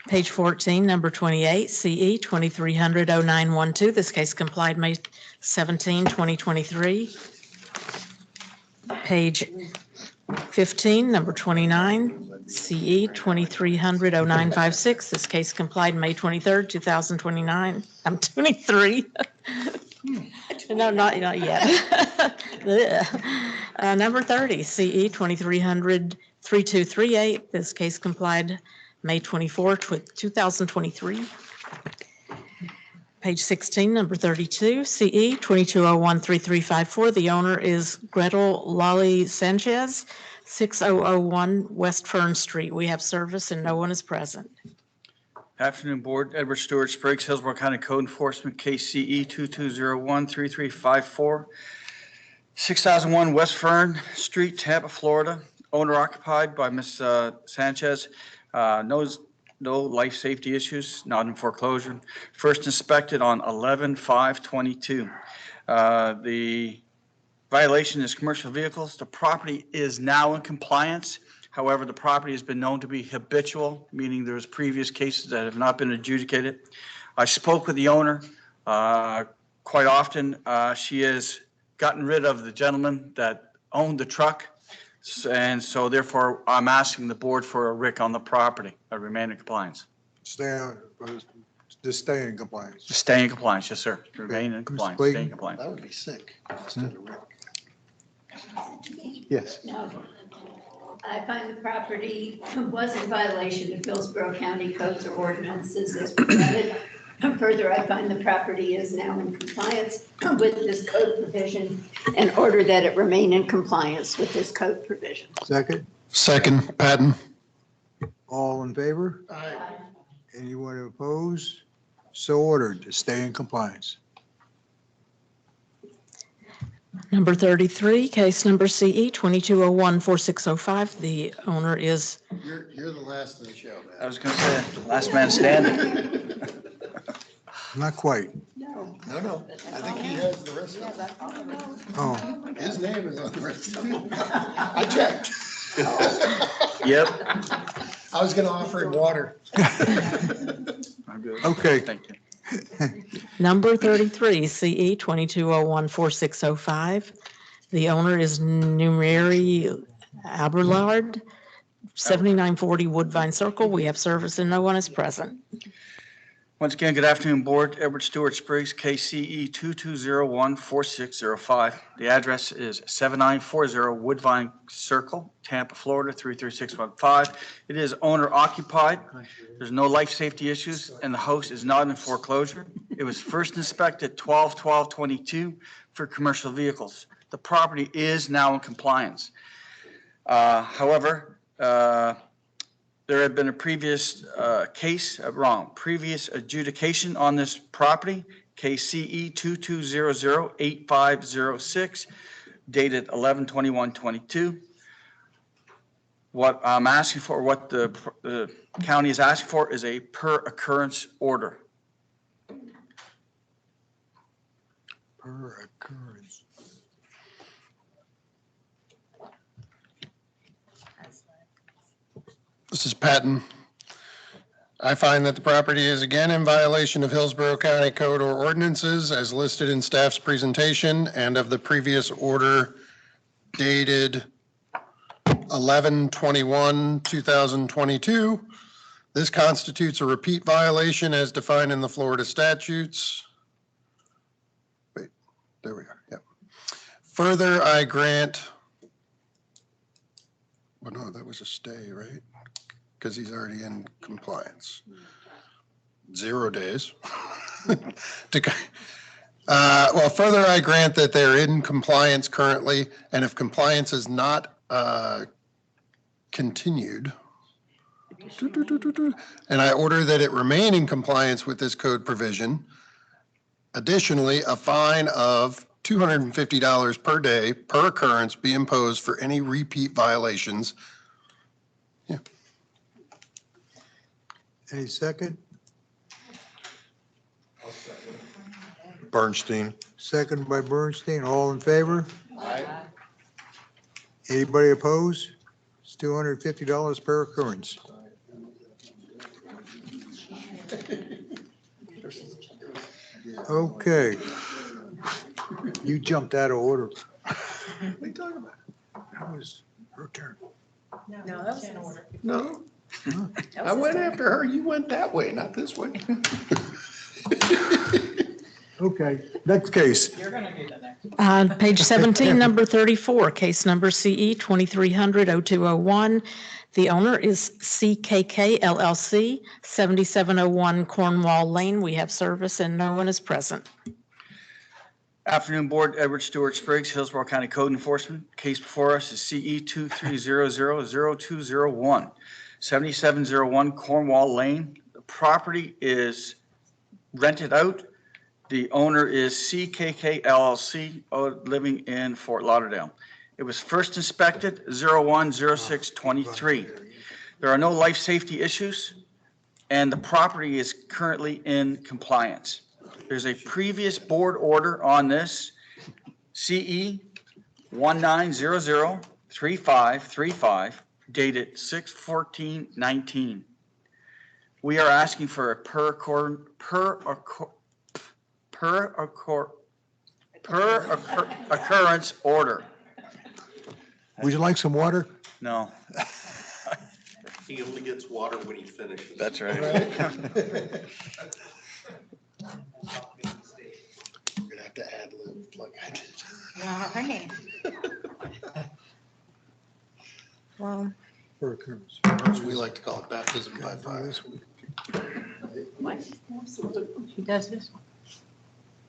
Page 14, number 28, CE 2300-0912. This case complied May 17, 2023. Page 15, number 29, CE 2300-0956. This case complied May 23rd, 2029. I'm 23. No, not yet. Ugh. Number 30, CE 2300-3238. This case complied May 24, 2023. Page 16, number 32, CE 2201-3354. The owner is Gretel Lolly Sanchez, 6001 West Fern Street. We have service and no one is present. Afternoon, Board. Edward Stewart Spriggs, Hillsborough County Code Enforcement, case CE 2201-3354. 6001 West Fern Street, Tampa, Florida. Owner occupied by Ms. Sanchez. No life safety issues, not in foreclosure. First inspected on 11/5/22. The violation is commercial vehicles. The property is now in compliance. However, the property has been known to be habitual, meaning there's previous cases that have not been adjudicated. I spoke with the owner quite often. She has gotten rid of the gentleman that owned the truck. And so therefore, I'm asking the board for a RIC on the property, a remain in compliance. Just stay in compliance. To stay in compliance, yes, sir. Remain in compliance, stay in Clayton? compliance. That would be sick. Instead of Rick. Yes. No. I find the property was in violation of Hillsborough County codes or ordinances as presented. Further, I find the property is now in compliance with this code provision and order that it remain in compliance with this code provision. Second? Second, Patton. All in favor? Aye. Anyone opposed? So ordered to stay in compliance. Number 33, case number CE 2201-4605. The owner is You're the last of the show, man. I was going to say, last man standing. Not quite. No, I think he has the rest of them. Oh, His name is on the rest of them. I checked. Yep. I was gonna offer him water. I'm good. okay. Thank you. number 33, CE 2201-4605. The owner is Numeri Aberlard, 7940 Woodvine Circle. We have service and no one is present. Once again, good afternoon, Board. Edward Stewart Spriggs, KCE 2201-4605. The address is 7940 Woodvine Circle, Tampa, Florida, 33615. It is owner occupied. There's no life safety issues, and the house is not in foreclosure. It was first inspected 12/12/22 for commercial vehicles. The property is now in compliance. However, there had been a previous previous adjudication on this property, KCE 2200-8506, dated 11/21/22. What I'm asking for, what the county is asking for is a per occurrence order. Per occurrence. This is Patton. I find that the property is again in violation of Hillsborough County Code or ordinances as listed in staff's presentation and of the previous order dated 11/21/2022. This constitutes a repeat violation as defined in the Florida statutes. Wait, there we are. Yep. Further, I grant, well, no, that was a stay, right? Because he's already in compliance. 0 days Well, further, I grant that they're in compliance currently, and if compliance is not continued, and I order that it remain in compliance with this code provision. Additionally, a fine of $250 per day per occurrence be imposed for any repeat violations. Yeah. Any second? Bernstein. Second by Bernstein. All in favor? Anybody opposed? It's $250 per occurrence. Okay. You jumped out of order. What are you talking about? That was her turn. No, that was in order. No. I went after her. You went that way, not this way. Okay, next case. You're going to do the next. Page 17, number 34, case number CE 2300-0201. The owner is CKK LLC, 7701 Cornwall Lane. We have service and no one is present. Afternoon, Board. Edward Stewart Spriggs, Hillsborough County Code Enforcement. Case before us is CE 23000201, 7701 Cornwall Lane. The property is rented out. The owner is CKK LLC, living in Fort Lauderdale. It was first inspected 01/06/23. There are no life safety issues, and the property is currently in compliance. There's a previous board order on this, CE 19003535, dated 6/14/19. We are asking for a per occurrence order. Would you like some water? No, He only gets water when he finishes. that's right. You're gonna have to add lib like I did. All right. Well, Per occurrence. We like to call it baptism by fire. She does this one.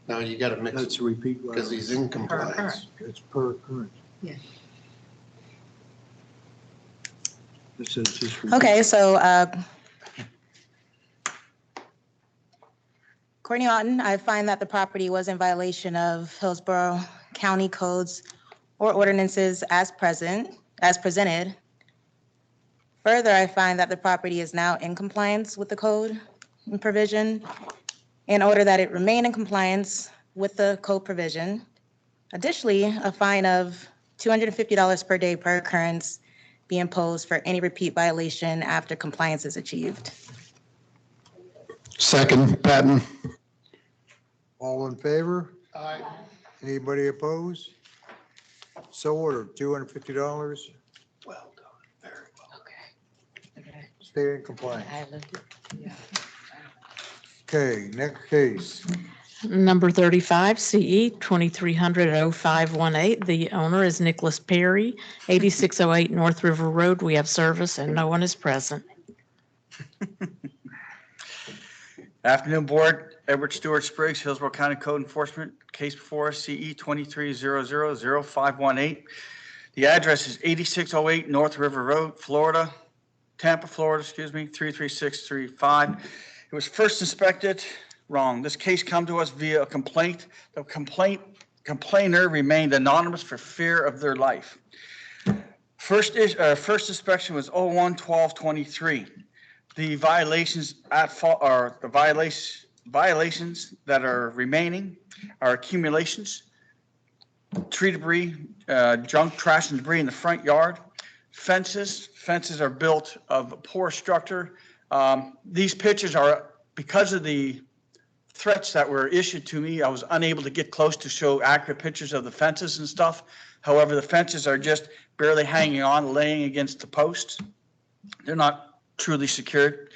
No, you gotta mix That's it a repeat. because he's in compliance. It's per occurrence. Yeah. This is just. repeat. okay, so Courtney Otten, I find that the property was in violation of Hillsborough County codes or ordinances as presented. Further, I find that the property is now in compliance with the code and provision. In order that it remain in compliance with the code provision. Additionally, a fine of $250 per day per occurrence be imposed for any repeat violation after compliance is achieved. Second, Patton. All in favor? Aye. Anybody opposed? So ordered, $250. Well done, very well. Okay. Stay in compliance. I looked at, yeah. Okay, next case. Number 35, CE 2300-0518. The owner is Nicholas Perry, 8608 North River Road. We have service and no one is present. Afternoon, Board. Edward Stewart Spriggs, Hillsborough County Code Enforcement. Case before us, CE 23000518. The address is 8608 North River Road, Tampa, Florida, 33635. It was first inspected, wrong. This case come to us via a complaint. The complainer remained anonymous for fear of their life. First inspection was 01/12/23. The violations at fault are the violations that are remaining are accumulations, tree debris, junk, trash, and debris in the front yard. Fences are built of poor structure. These pictures are, because of the threats that were issued to me, I was unable to get close to show accurate pictures of the fences and stuff. However, the fences are just barely hanging on, laying against the posts. They're not truly secured.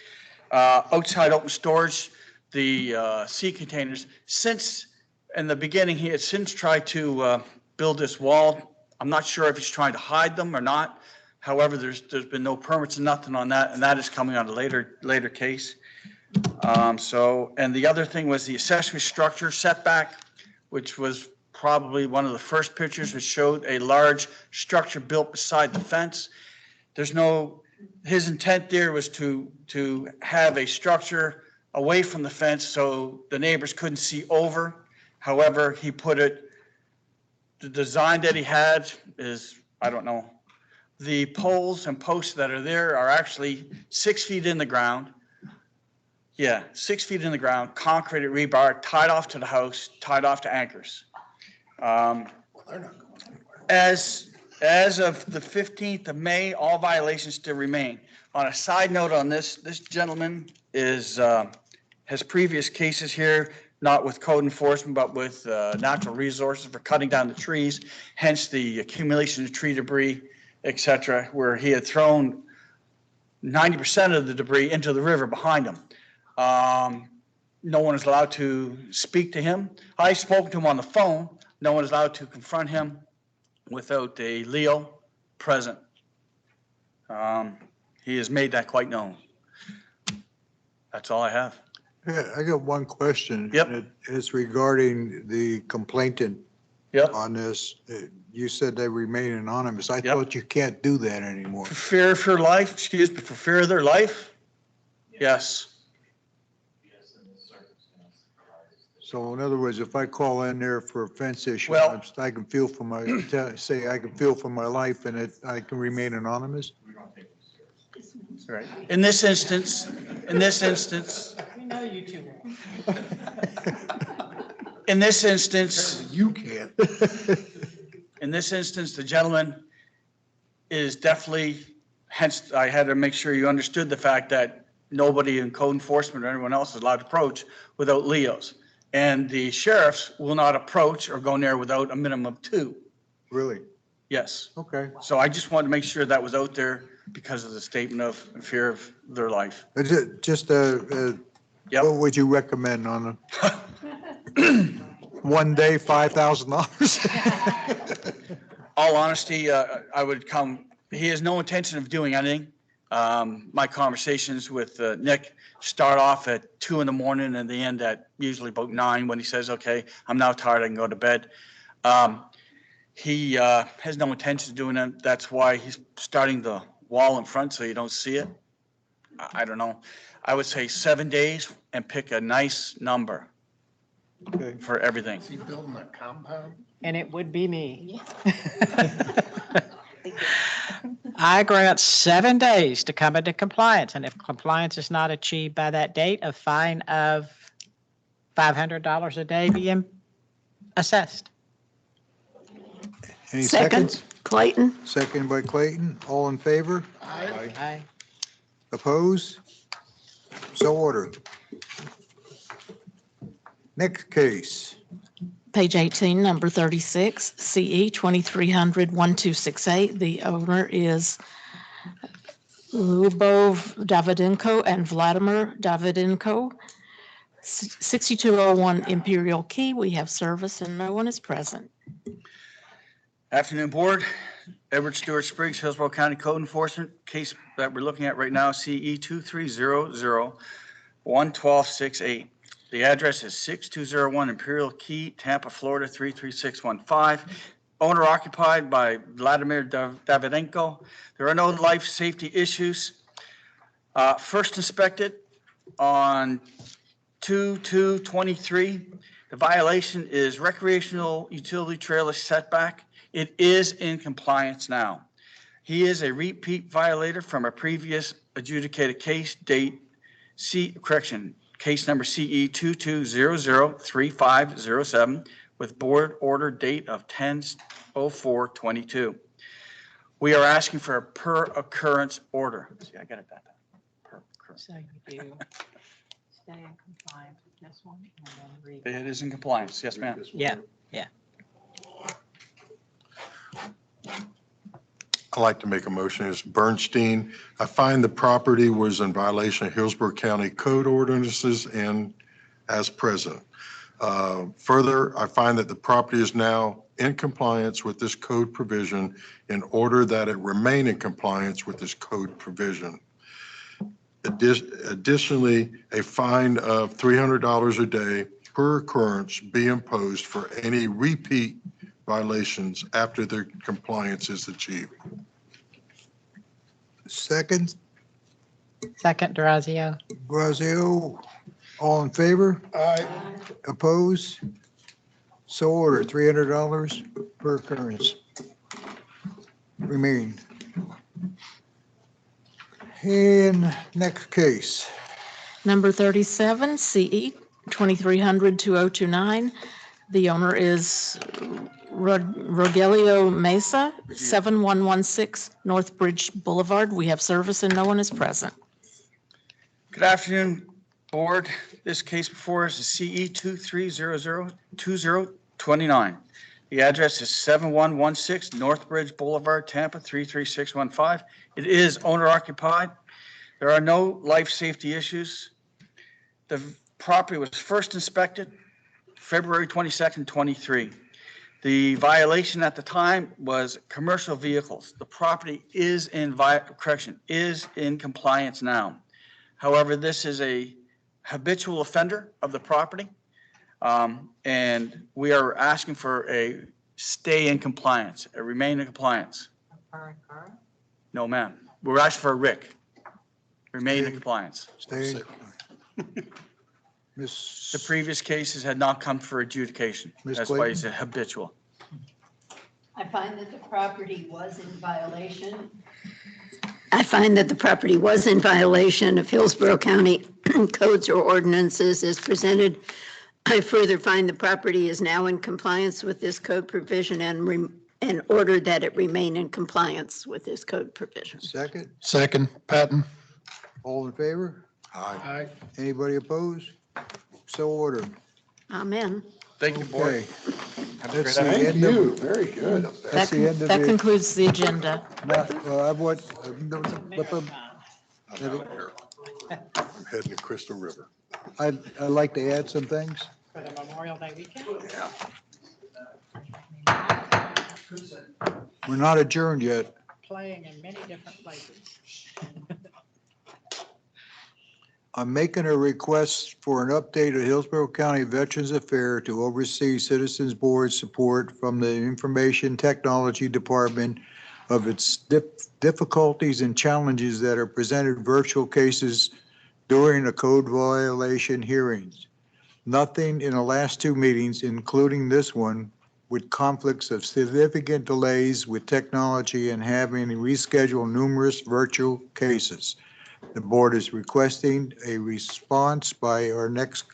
Outside open storage, the sea containers, since in the beginning, he had since tried to build this wall. I'm not sure if he's trying to hide them or not. However, there's been no permits and nothing on that, and that is coming on a later case. And the other thing was the accessory structure setback which was probably one of the first pictures, which showed a large structure built beside the fence. There's no, his intent there was to have a structure away from the fence so the neighbors couldn't see over. However, he put it, the design that he had is, I don't know, the poles and posts that are there are actually 6 feet in the ground. Yeah, 6 feet in the ground, concreted rebar, tied off to the house, tied off to anchors. As of the 15th of May, all violations still remain. On a side note on this, this gentleman has previous cases here, not with code enforcement, but with natural resources for cutting down the trees, hence the accumulation of tree debris, et cetera, where he had thrown 90% of the debris into the river behind him. No one is allowed to speak to him. I spoke to him on the phone. No one is allowed to confront him without a Leo present. He has made that quite known. That's all I have. Yeah, I got one question. Yep. It's regarding the complainant Yep. on this. You said they remain anonymous. I Yep. thought you can't do that anymore. For fear of your life, excuse me, for fear of their life? Yes. So in other words, if I call in there for a fence issue, Well- I can feel for my, say I can feel for my life and I can remain anonymous? Right. In this instance, We know you two. in this instance, You can't. in this instance, the gentleman is definitely, hence I had to make sure you understood the fact that nobody in code enforcement or anyone else is allowed to approach without Leos. And the sheriffs will not approach or go near without a minimum of 2. Really? Yes. Okay. So I just wanted to make sure that was out there because of the statement of fear of their life. Just, Yep. what would you recommend on one day, $5,000? All honesty, I would come, he has no intention of doing anything. My conversations with Nick start off at 2 in the morning and they end at usually about 9 when he says, okay, I'm now tired, I can go to bed. He has no intention of doing that. That's why he's starting the wall in front so you don't see it. I don't know. I would say 7 days and pick a nice number Okay. for everything. Is he building a compound? And it would be me. I grant 7 days to come into compliance, and if compliance is not achieved by that date, a fine of $500 a day being assessed. Any Second, seconds? Clayton? Second by Clayton. All in favor? Aye. Opposed? So ordered. Next case. Page 18, number 36, CE 2300-1268. The owner is Lyubov Davydenko and Vladimir Davydenko, 6201 Imperial Key. We have service and no one is present. Afternoon, Board. Edward Stewart Spriggs, Hillsborough County Code Enforcement. Case that we're looking at right now, CE 2300-11268. The address is 6201 Imperial Key, Tampa, Florida 33615. Owner occupied by Vladimir Davydenko. There are no life safety issues. First inspected on 2/2/23. The violation is recreational utility trailer setback. It is in compliance now. He is a repeat violator from a previous adjudicated case, case number CE 22003507 with board order date of 10/04/22. We are asking for a per occurrence order. See, I got it that time. Per occurrence. So you do stay in compliance with this one and then read. It is in compliance. Yes, ma'am. Yeah. I'd like to make a motion. It's Bernstein. I find the property was in violation of Hillsborough County Code ordinances and as present. Further, I find that the property is now in compliance with this code provision in order that it remain in compliance with this code provision. Additionally, a fine of $300 a day per occurrence be imposed for any repeat violations after their compliance is achieved. Second, Second, Durazio. Brazil, all in favor? Aye. Opposed? So ordered, $300 per occurrence. Remain. And next case. Number 37, CE 2300-2029. The owner is Rogelio Mesa, 7116 North Bridge Boulevard. We have service and no one is present. Good afternoon, Board. This case before us is CE 23002029. The address is 7116 North Bridge Boulevard, Tampa 33615. It is owner occupied. There are no life safety issues. The property was first inspected February 22nd, 23. The violation at the time was commercial vehicles. The property is is in compliance now. However, this is a habitual offender of the property, and we are asking for a stay in compliance, a remain in compliance. No, ma'am. We're asking for a RIC, remain in compliance. Stay. The previous cases had not come for adjudication. Ms. That's why Clayton? it's a habitual. I find that the property was in violation. I find that the property was in violation of Hillsborough County codes or ordinances as presented. I further find the property is now in compliance with this code provision and order that it remain in compliance with this code provision. Second, Second, Patton. all in favor? Aye. Anybody opposed? So ordered. Amen. Thank you, Board. Okay. Have a That's great the afternoon. end You, of, very good. that's the end of That the, concludes the agenda. I want, I'm out here. I'm heading to Crystal River. I'd like to add some things. For the Memorial Day weekend? We're not adjourned yet. Playing in many different places. I'm making a request for an update of Hillsborough County Veterans Affairs to oversee Citizens Board support from the Information Technology Department of its difficulties and challenges that are presented virtual cases during the code violation hearings. Nothing in the last two meetings, including this one, with conflicts of significant delays with technology and having to reschedule numerous virtual cases. The board is requesting a response by our next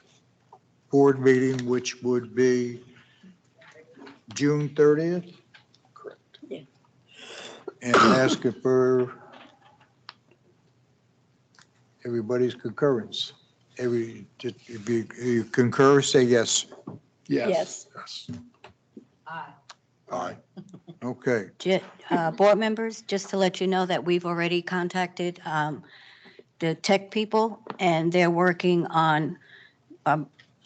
board meeting, which would be June 30th. Correct. And asking for everybody's concurrence. If you concur, say yes. Yes. Yes. Aye. Aye. Okay. Board members, just to let you know that we've already contacted the tech people, and they're working on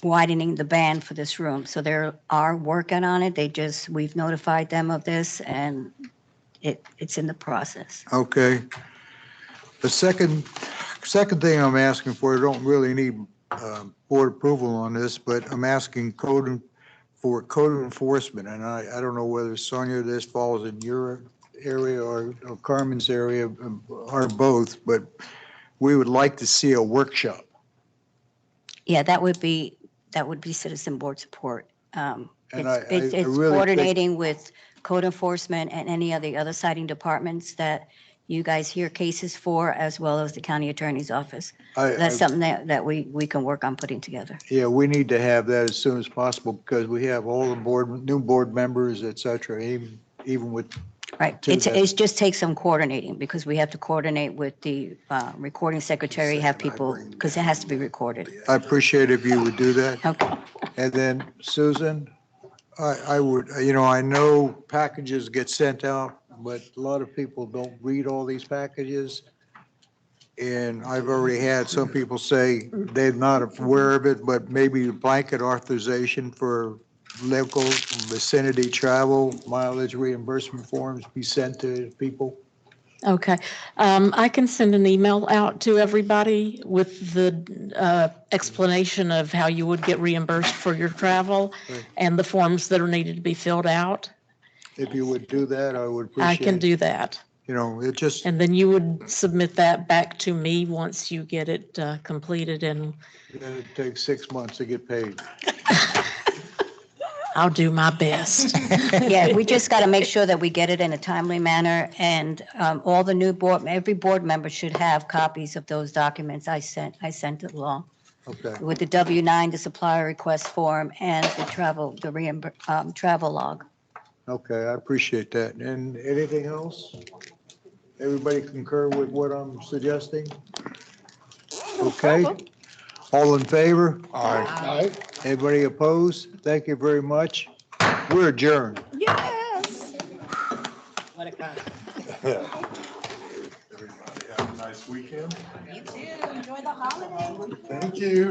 widening the band for this room. So they are working on it. We've notified them of this, and it's in the process. Okay. The second thing I'm asking for, I don't really need board approval on this, but I'm asking for code enforcement. And I don't know whether, Sonia, this falls in your area or Carmen's area or both, but we would like to see a workshop. Yeah, that would be citizen board support. And It's I really think- coordinating with code enforcement and any of the other citing departments that you guys hear cases for, as well as the county attorney's office. That's something that we can work on putting together. Yeah, we need to have that as soon as possible because we have all the new board members, et cetera, even with. Right. It just takes some coordinating because we have to coordinate with the recording secretary, have people, because it has to be recorded. I appreciate if you would do that. Okay. And then Susan, I would, I know packages get sent out, but a lot of people don't read all these packages. And I've already had some people say they're not aware of it, but maybe blanket authorization for local vicinity travel mileage reimbursement forms be sent to people. Okay. I can send an email out to everybody with the explanation of how you would get reimbursed for your travel Right. and the forms that are needed to be filled out. If you would do that, I would appreciate I it. can do that. You know, it just, And then you would submit that back to me once you get it completed, and it takes 6 months to get paid. I'll do my best. Yeah, we just got to make sure that we get it in a timely manner, and all the new every board member should have copies of those documents I sent it along. Okay. With the W-9, the supplier request form, and the travel log. Okay, I appreciate that. And anything else? Everybody concur with what I'm suggesting? Okay. All in favor? Aye. Anybody opposed? Thank you very much. We're adjourned. Yes. Let it go. Everybody have a nice weekend. You too. Enjoy the holiday. Thank you.